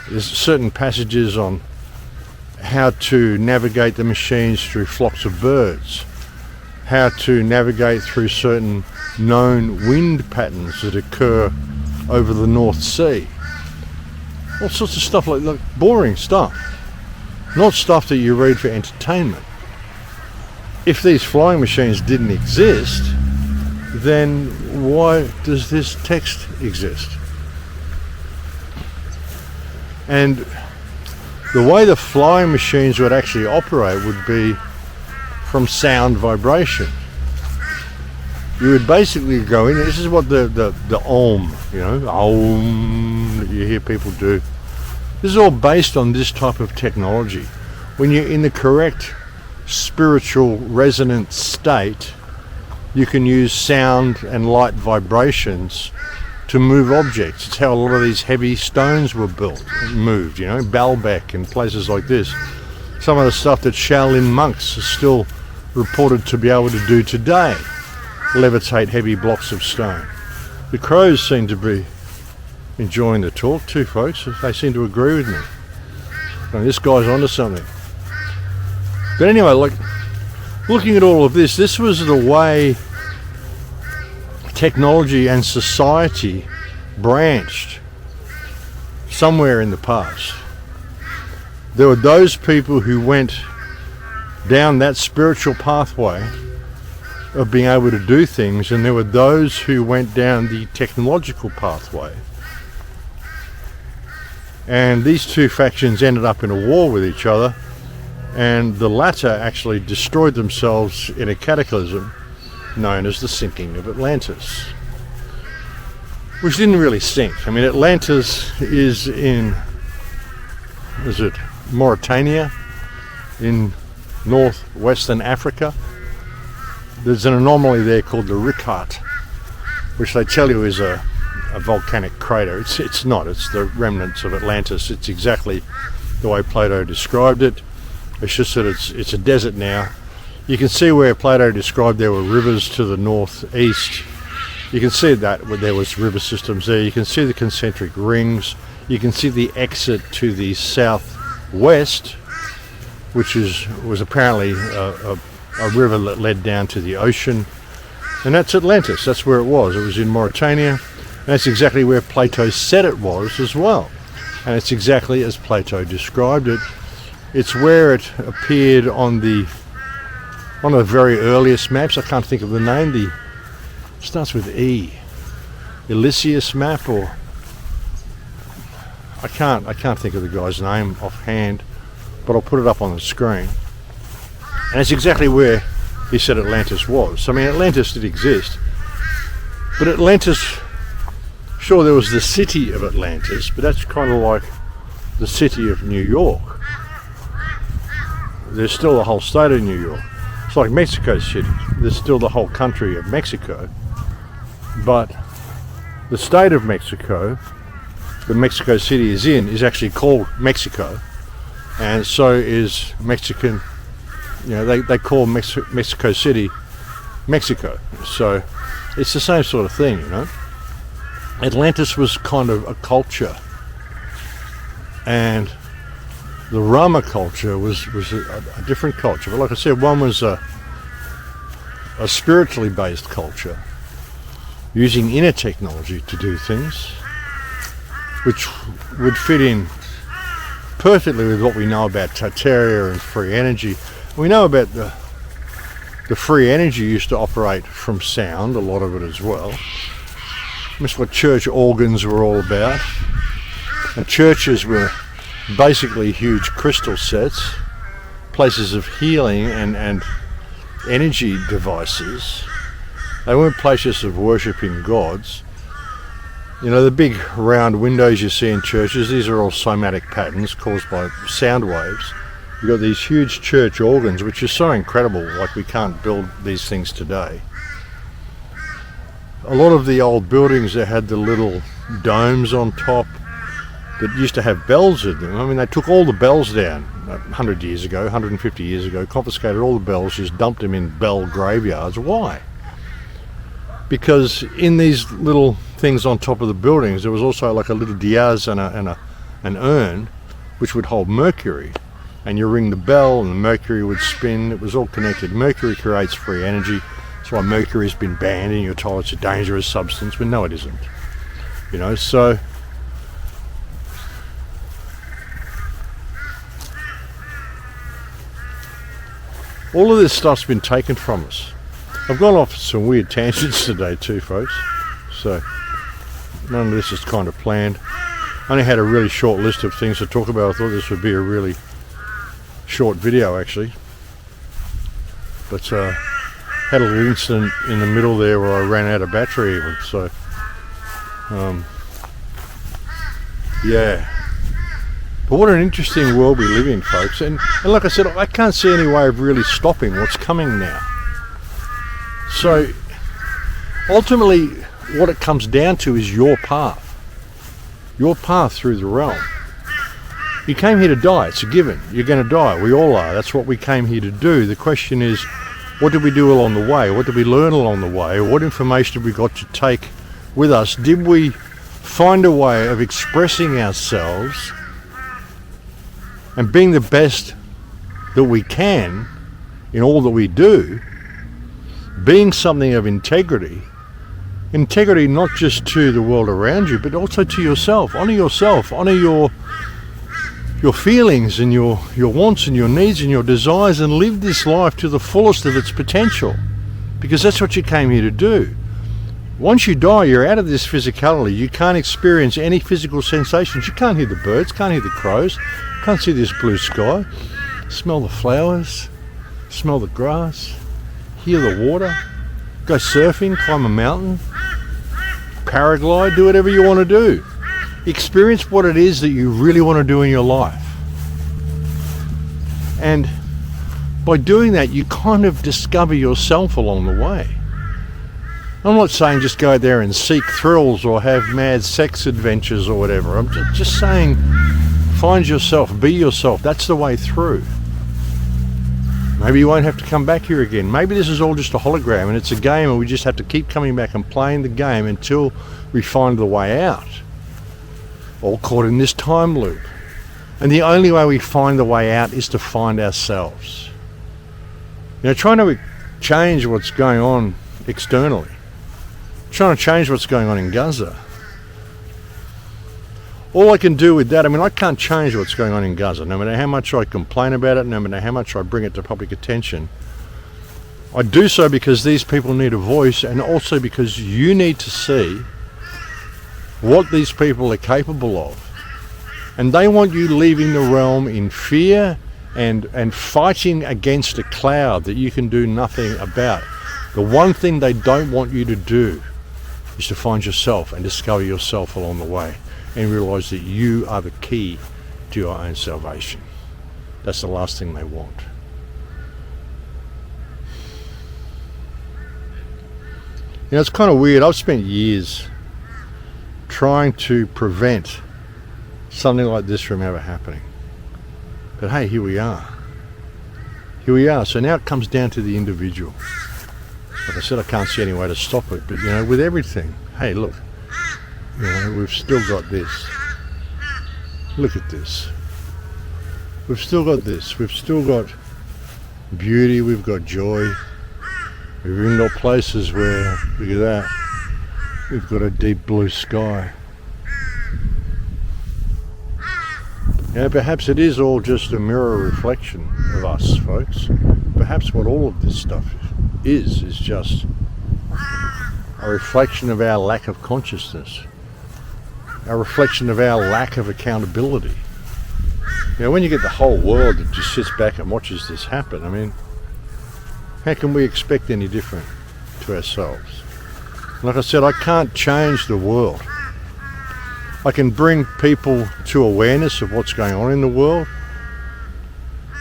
There's certain passages on how to navigate the machines through flocks of birds, how to navigate through certain known wind patterns that occur over the North Sea. All sorts of stuff like boring stuff, not stuff that you read for entertainment. If these flying machines didn't exist, then why does this text exist? And the way the flying machines would actually operate would be from sound vibration. You would basically go in, this is what the Om, Om that you hear people do. This is all based on this type of technology. When you're in the correct spiritual resonant state, you can use sound and light vibrations to move objects. It's how a lot of these heavy stones were built and moved, Baalbek and places like this. Some of the stuff that Shaolin monks are still reported to be able to do today, levitate heavy blocks of stone. The crows seem to be enjoying the talk too, folks. They seem to agree with me. This guy's onto something. But anyway, looking at all of this, this was the way technology and society branched somewhere in the past. There were those people who went down that spiritual pathway of being able to do things, and there were those who went down the technological pathway. And these two factions ended up in a war with each other, and the latter actually destroyed themselves in a cataclysm known as the sinking of Atlantis, which didn't really sink. I mean, Atlantis is Mauritania, in northwestern Africa. There's an anomaly there called the Ricard, which they tell you is a volcanic crater. It's not, it's the remnants of Atlantis. It's exactly the way Plato described it. It's just that it's a desert now. You can see where Plato described there were rivers to the northeast. You can see that there was river systems there. You can see the concentric rings. You can see the exit to the southwest, which was apparently a river that led down to the ocean. And that's Atlantis. That's where it was. It was in Mauritania. And that's exactly where Plato said it was as well. And it's exactly as Plato described it. It's where it appeared on one of the very earliest maps. I can't think of the name. It starts with E. Elysius map, or I can't think of the guy's name offhand, but I'll put it up on the screen. And it's exactly where he said Atlantis was. I mean, Atlantis did exist, but Atlantis, sure, there was the city of Atlantis, but that's kind of like the city of New York. There's still the whole state of New York. It's like Mexico City. There's still the whole country of Mexico. But the state of Mexico, that Mexico City is in, is actually called Mexico. And so is Mexican, they call Mexico City Mexico. So it's the same sort of thing, Atlantis was kind of a culture. And the Rama culture was a different culture. But like I said, one was a spiritually based culture, using inner technology to do things, which would fit in perfectly with what we know about Tartaria and free energy. We know about the free energy used to operate from sound, a lot of it as well. That's what church organs were all about. And churches were basically huge crystal sets, places of healing and energy devices. They weren't places of worshipping gods. You know, the big round windows you see in churches, these are all somatic patterns caused by sound waves. You've got these huge church organs, which is so incredible, like we can't build these things today. A lot of the old buildings that had the little domes on top that used to have bells in them. I mean, they took all the bells down 100 years ago, 150 years ago, confiscated all the bells, just dumped them in bell graveyards. Why? Because in these little things on top of the buildings, there was also like a little diaz and an urn which would hold mercury. And you ring the bell and the mercury would spin. It was all connected. Mercury creates free energy. That's why mercury's been banned and you're told it's a dangerous substance, but no, it isn't. You know, so all of this stuff's been taken from us. I've gone off some weird tangents today too, folks. So none of this is kind of planned. I only had a really short list of things to talk about. I thought this would be a really short video actually. But had a little incident in the middle there where I ran out of battery even. So yeah. But what an interesting world we live in, folks. And like I said, I can't see any way of really stopping what's coming now. So ultimately what it comes down to is your path through the realm. You came here to die, it's a given. You're going to die, we all are. That's what we came here to do. The question is, what did we do along the way? What did we learn along the way? What information have we got to take with us? Did we find a way of expressing ourselves and being the best that we can in all that we do, being something of integrity not just to the world around you, but also to yourself. Honor yourself, honor your feelings and your wants and your needs and your desires, and live this life to the fullest of its potential, because that's what you came here to do. Once you die, you're out of this physicality. You can't experience any physical sensations. You can't hear the birds, can't hear the crows, can't see this blue sky, smell the flowers, smell the grass, hear the water, go surfing, climb a mountain, paraglide, do whatever you want to do. Experience what it is that you really want to do in your life. And by doing that, you kind of discover yourself along the way. I'm not saying just go out there and seek thrills or have mad sex adventures or whatever. I'm just saying find yourself, be yourself. That's the way through. Maybe you won't have to come back here again. Maybe this is all just a hologram and it's a game and we just have to keep coming back and playing the game until we find the way out. All caught in this time loop. And the only way we find the way out is to find ourselves. You know, trying to change what's going on externally, trying to change what's going on in Gaza. All I can do with that, I mean, I can't change what's going on in Gaza, no matter how much I complain about it, no matter how much I bring it to public attention. I do so because these people need a voice, and also because you need to see what these people are capable of. And they want you leaving the realm in fear and fighting against a cloud that you can do nothing about. The one thing they don't want you to do is to find yourself and discover yourself along the way and realize that you are the key to your own salvation. That's the last thing they want. You know, it's kind of weird. I've spent years trying to prevent something like this from ever happening. But hey, here we are. Here we are. So now it comes down to the individual. Like I said, I can't see any way to stop it, but you know, with everything, hey, look, you know, we've still got this. Look at this. We've still got this. We've still got beauty. We've got joy. We've even got places where, look at that, we've got a deep blue sky. Perhaps it is all just a mirror reflection of us, folks. Perhaps what all of this stuff is just a reflection of our lack of consciousness, a reflection of our lack of accountability. When you get the whole world that just sits back and watches this happen, I mean, how can we expect any different to ourselves? Like I said, I can't change the world. I can bring people to awareness of what's going on in the world,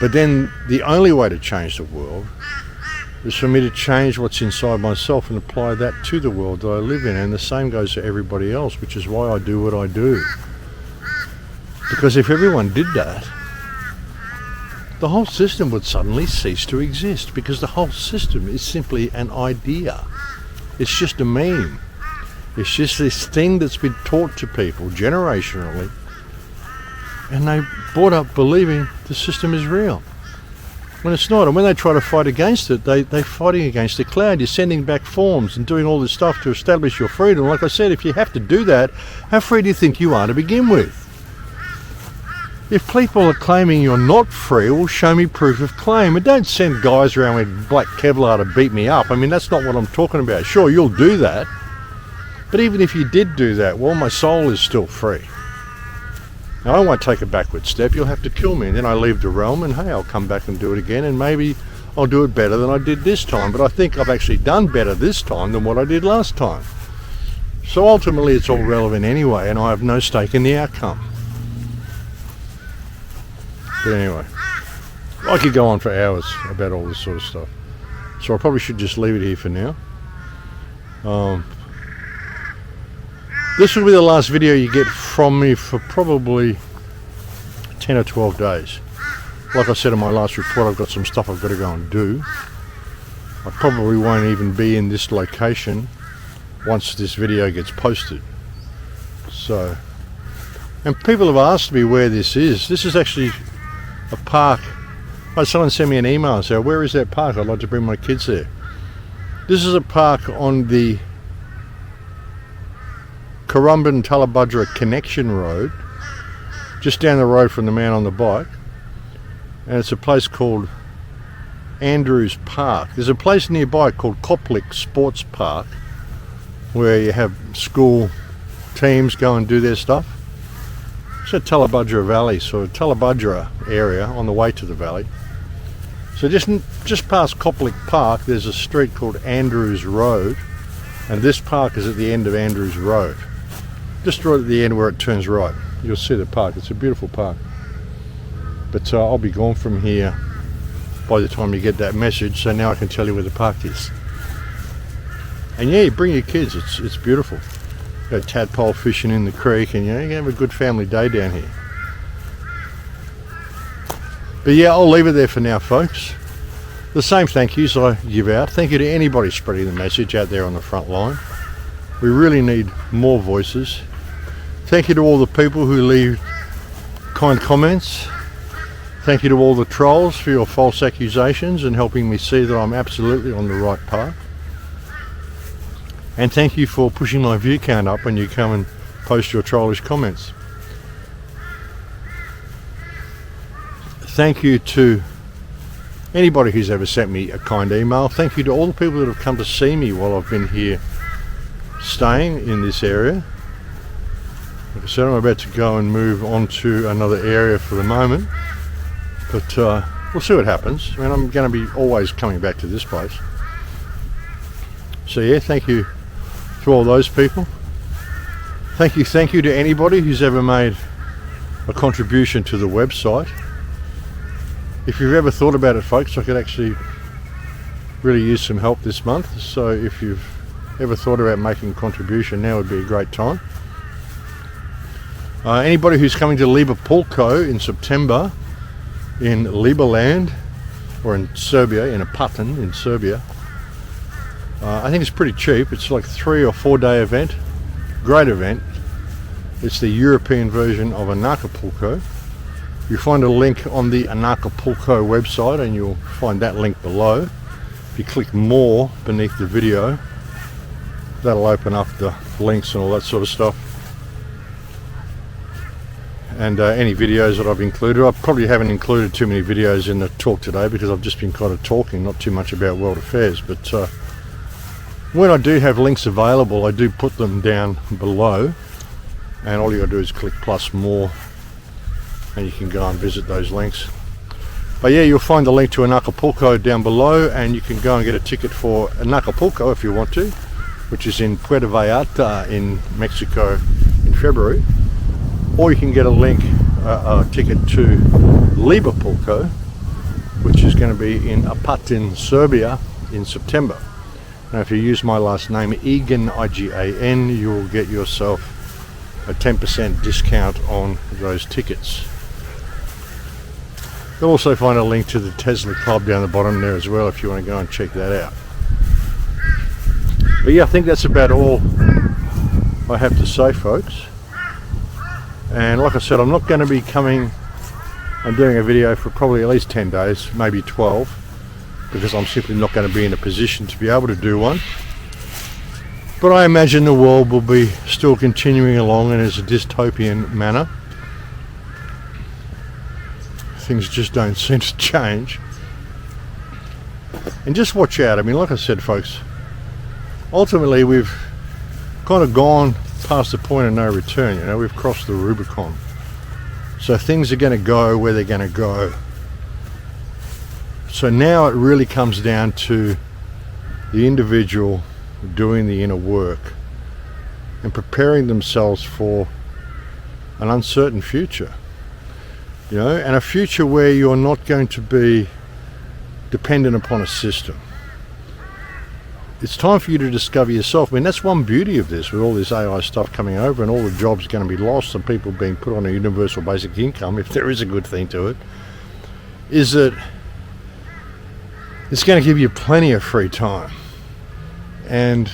but then the only way to change the world is for me to change what's inside myself and apply that to the world that I live in. And the same goes to everybody else, which is why I do what I do. Because if everyone did that, the whole system would suddenly cease to exist, because the whole system is simply an idea. It's just a meme. It's just this thing that's been taught to people generationally, and they brought up believing the system is real, when it's not. And when they try to fight against it, they're fighting against the cloud. You're sending back forms and doing all this stuff to establish your freedom. Like I said, if you have to do that, how free do you think you are to begin with? If people are claiming you're not free, well, show me proof of claim. And don't send guys around with black Kevlar to beat me up. I mean, that's not what I'm talking about. Sure, you'll do that. But even if you did do that, well, my soul is still free. Now, I won't take a backward step. You'll have to kill me, and then I leave the realm, and hey, I'll come back and do it again, and maybe I'll do it better than I did this time. But I think I've actually done better this time than what I did last time. So ultimately, it's all relevant anyway, and I have no stake in the outcome. But anyway, I could go on for hours about all this sort of stuff. So I probably should just leave it here for now. This will be the last video you get from me for probably 10 or 12 days. Like I said in my last report, I've got some stuff I've got to go and do. I probably won't even be in this location once this video gets posted. So, and people have asked me where this is. This is actually a park. Someone sent me an email and said, where is that park? I'd like to bring my kids there. This is a park on the Currumbin-Tullabudra Connection Road, just down the road from the man on the bike. And it's a place called Andrews Park. There's a place nearby called Koplik Sports Park, where you have school teams go and do their stuff. It's at Tullabudra Valley, so Tullabudra area on the way to the valley. So just past Koplik Park, there's a street called Andrews Road, and this park is at the end of Andrews Road. Just right at the end where it turns right. You'll see the park. It's a beautiful park. But I'll be gone from here by the time you get that message, so now I can tell you where the park is. And yeah, bring your kids. It's beautiful. Go tadpole fishing in the creek, and you can have a good family day down here. But yeah, I'll leave it there for now, folks. The same thank yous I give out. Thank you to anybody spreading the message out there on the front line. We really need more voices. Thank you to all the people who leave kind comments. Thank you to all the trolls for your false accusations and helping me see that I'm absolutely on the right path. And thank you for pushing my view count up when you come and post your trollish comments. Thank you to anybody who's ever sent me a kind email. Thank you to all the people that have come to see me while I've been here staying in this area. Like I said, I'm about to go and move on to another area for the moment, but we'll see what happens. I mean, I'm going to be always coming back to this place. So yeah, thank you to all those people. Thank you to anybody who's ever made a contribution to the website. If you've ever thought about it, folks, I could actually really use some help this month. So if you've ever thought about making a contribution, now would be a great time. Anybody who's coming to Liverpool in September in Liberland, or in Serbia, in Apatin in Serbia, I think it's pretty cheap. It's like a 3 or 4 day event. Great event. It's the European version of Anarchapulco. You find a link on the Anarchapulco website, and you'll find that link below. If you click more beneath the video, that'll open up the links and all that sort of stuff. and any videos that I've included. I probably haven't included too many videos in the talk today because I've just been kind of talking, not too much about world affairs, but when I do have links available, I do put them down below, and all you got to do is click plus more and you can go and visit those links. But yeah, you'll find the link to an Acapulco down below, and you can go and get a ticket for an Acapulco if you want to, which is in Puerto Vallarta in Mexico in February, or you can get a ticket to Liverpool, which is going to be in Apatin, Serbia in September. Now if you use my last name, Igan, I-G-A-N, you will get yourself a 10% discount on those tickets. You'll also find a link to the Tesla Club down the bottom there as well if you want to go and check that out. But yeah, I think that's about all I have to say, folks. And like I said, I'm not going to be coming and doing a video for probably at least 10 days, maybe 12, because I'm simply not going to be in a position to be able to do one. But I imagine the world will be still continuing along in a dystopian manner. Things just don't seem to change. And just watch out. I mean, like I said, folks, ultimately we've kind of gone past the point of no return. You know, we've crossed the Rubicon. So things are going to go where they're going to go. So now it really comes down to the individual doing the inner work and preparing themselves for an uncertain future. You know, and a future where you're not going to be dependent upon a system. It's time for you to discover yourself. I mean, that's one beauty of this, with all this AI stuff coming over and all the jobs going to be lost and people being put on a universal basic income, if there is a good thing to it, is that it's going to give you plenty of free time. And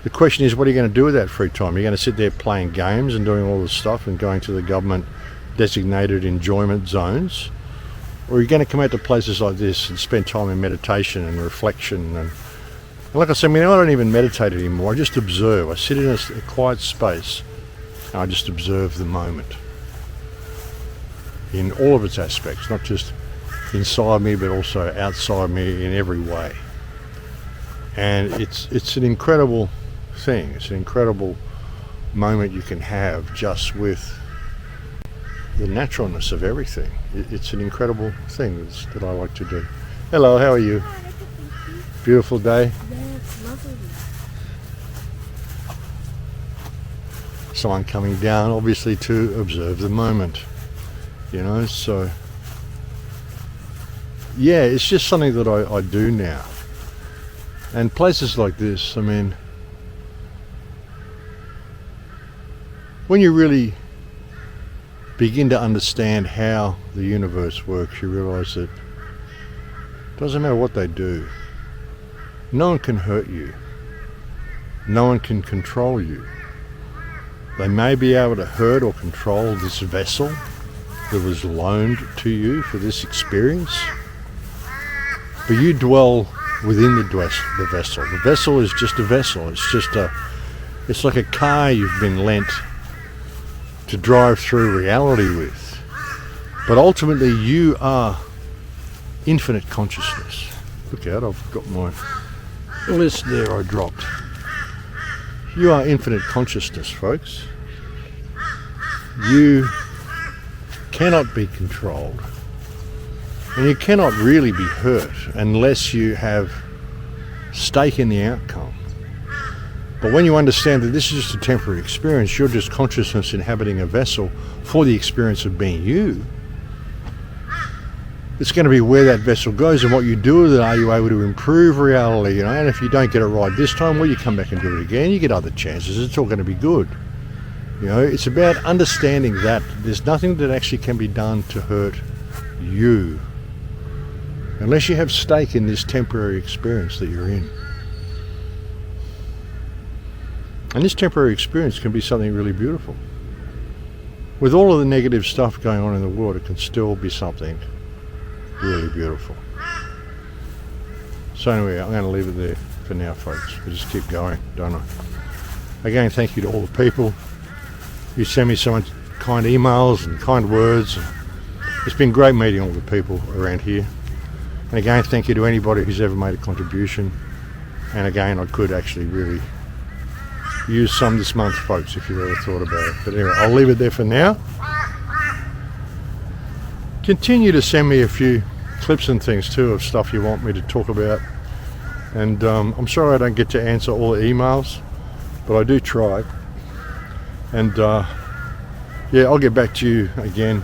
the question is, what are you going to do with that free time? You're going to sit there playing games and doing all this stuff and going to the government designated enjoyment zones, or are you going to come out to places like this and spend time in meditation and reflection? And like I said, I mean, I don't even meditate anymore. I just observe. I sit in a quiet space and I just observe the moment in all of its aspects, not just inside me but also outside me in every way. And it's an incredible thing. It's an incredible moment you can have just with the naturalness of everything. It's an incredible thing that I like to do. Hello, how are you? Beautiful day? Yeah, it's lovely. Someone coming down, obviously, to observe the moment. You know, so yeah, it's just something that I do now. And places like this, I mean, when you really begin to understand how the universe works, you realize that it doesn't matter what they do. No one can hurt you. No one can control you. They may be able to hurt or control this vessel that was loaned to you for this experience, but you dwell within the vessel. The vessel is just a vessel. It's like a car you've been lent to drive through reality with. But ultimately you are infinite consciousness. Look out, I've got my list there I dropped. You are infinite consciousness, folks. You cannot be controlled. And you cannot really be hurt unless you have stake in the outcome. But when you understand that this is just a temporary experience, you're just consciousness inhabiting a vessel for the experience of being you, it's going to be where that vessel goes and what you do with it. Are you able to improve reality? You know, and if you don't get it right this time, well, you come back and do it again. You get other chances. It's all going to be good. You know, it's about understanding that there's nothing that actually can be done to hurt you unless you have stake in this temporary experience that you're in. And this temporary experience can be something really beautiful. With all of the negative stuff going on in the world, it can still be something really beautiful. So anyway, I'm going to leave it there for now, folks. We just keep going, don't I? Again, thank you to all the people. You send me so much kind emails and kind words. It's been great meeting all the people around here. And again, thank you to anybody who's ever made a contribution. And again, I could actually really use some this month, folks, if you've ever thought about it. But anyway, I'll leave it there for now. Continue to send me a few clips and things too of stuff you want me to talk about. And I'm sorry I don't get to answer all the emails, but I do try. And yeah, I'll get back to you again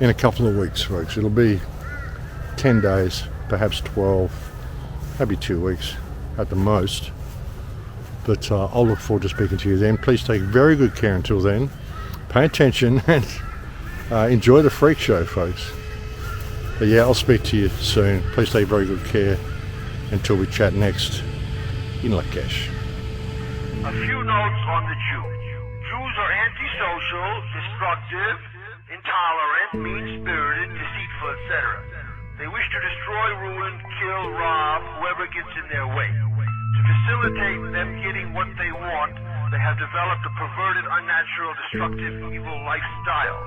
in a couple of weeks, folks. It'll be 10 days, perhaps 12, maybe 2 weeks at the most. But I'll look forward to speaking to you then. Please take very good care until then. Pay attention and enjoy the freak show, folks. But yeah, I'll speak to you soon. Please take very good care until we chat next in Lakesh. A few notes on the Jew. Jews are antisocial, destructive, intolerant, mean-spirited, deceitful, etc. They wish to destroy, ruin, kill, rob whoever gets in their way. To facilitate them getting what they want, they have developed a perverted, unnatural, destructive, evil lifestyle.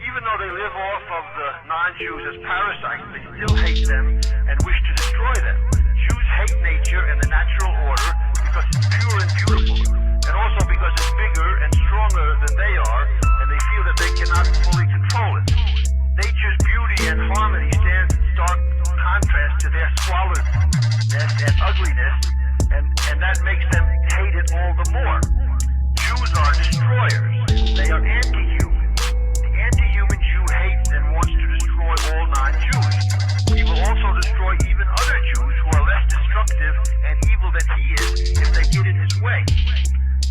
Even though they live off of the non-Jews as parasites, they still hate them and wish to destroy them. Jews hate nature and the natural order because it's pure and beautiful, and also because it's bigger and stronger than they are, and they feel that they cannot fully control it. Nature's beauty and harmony stands in stark contrast to their squalidness and ugliness, and that makes them hate it all the more. Jews are destroyers. They are anti-human. The anti-human Jew hates and wants to destroy all non-Jews. He will also destroy even other Jews who are less destructive and evil than he is if they get in his way.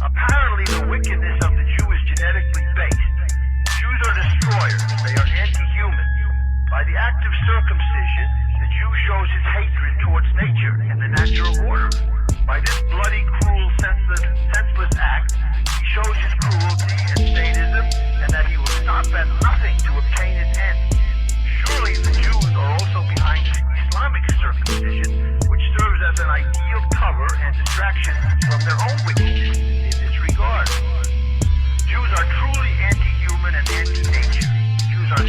Apparently, the wickedness of the Jew is genetically based. Jews are destroyers. They are anti-human. By the act of circumcision, the Jew shows his hatred towards nature and the natural order. By this bloody, cruel, senseless act, he shows his cruelty and sadism, and that he will stop at nothing to obtain his end. Surely the Jews are also behind Islamic circumcision, which serves as an ideal cover and distraction from their own wickedness in this regard. Jews are truly anti-human and anti-nature. Jews are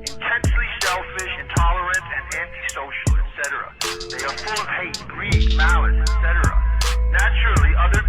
intensely selfish, intolerant, and antisocial, etc. They are full of hate, greed, malice, etc. Naturally, other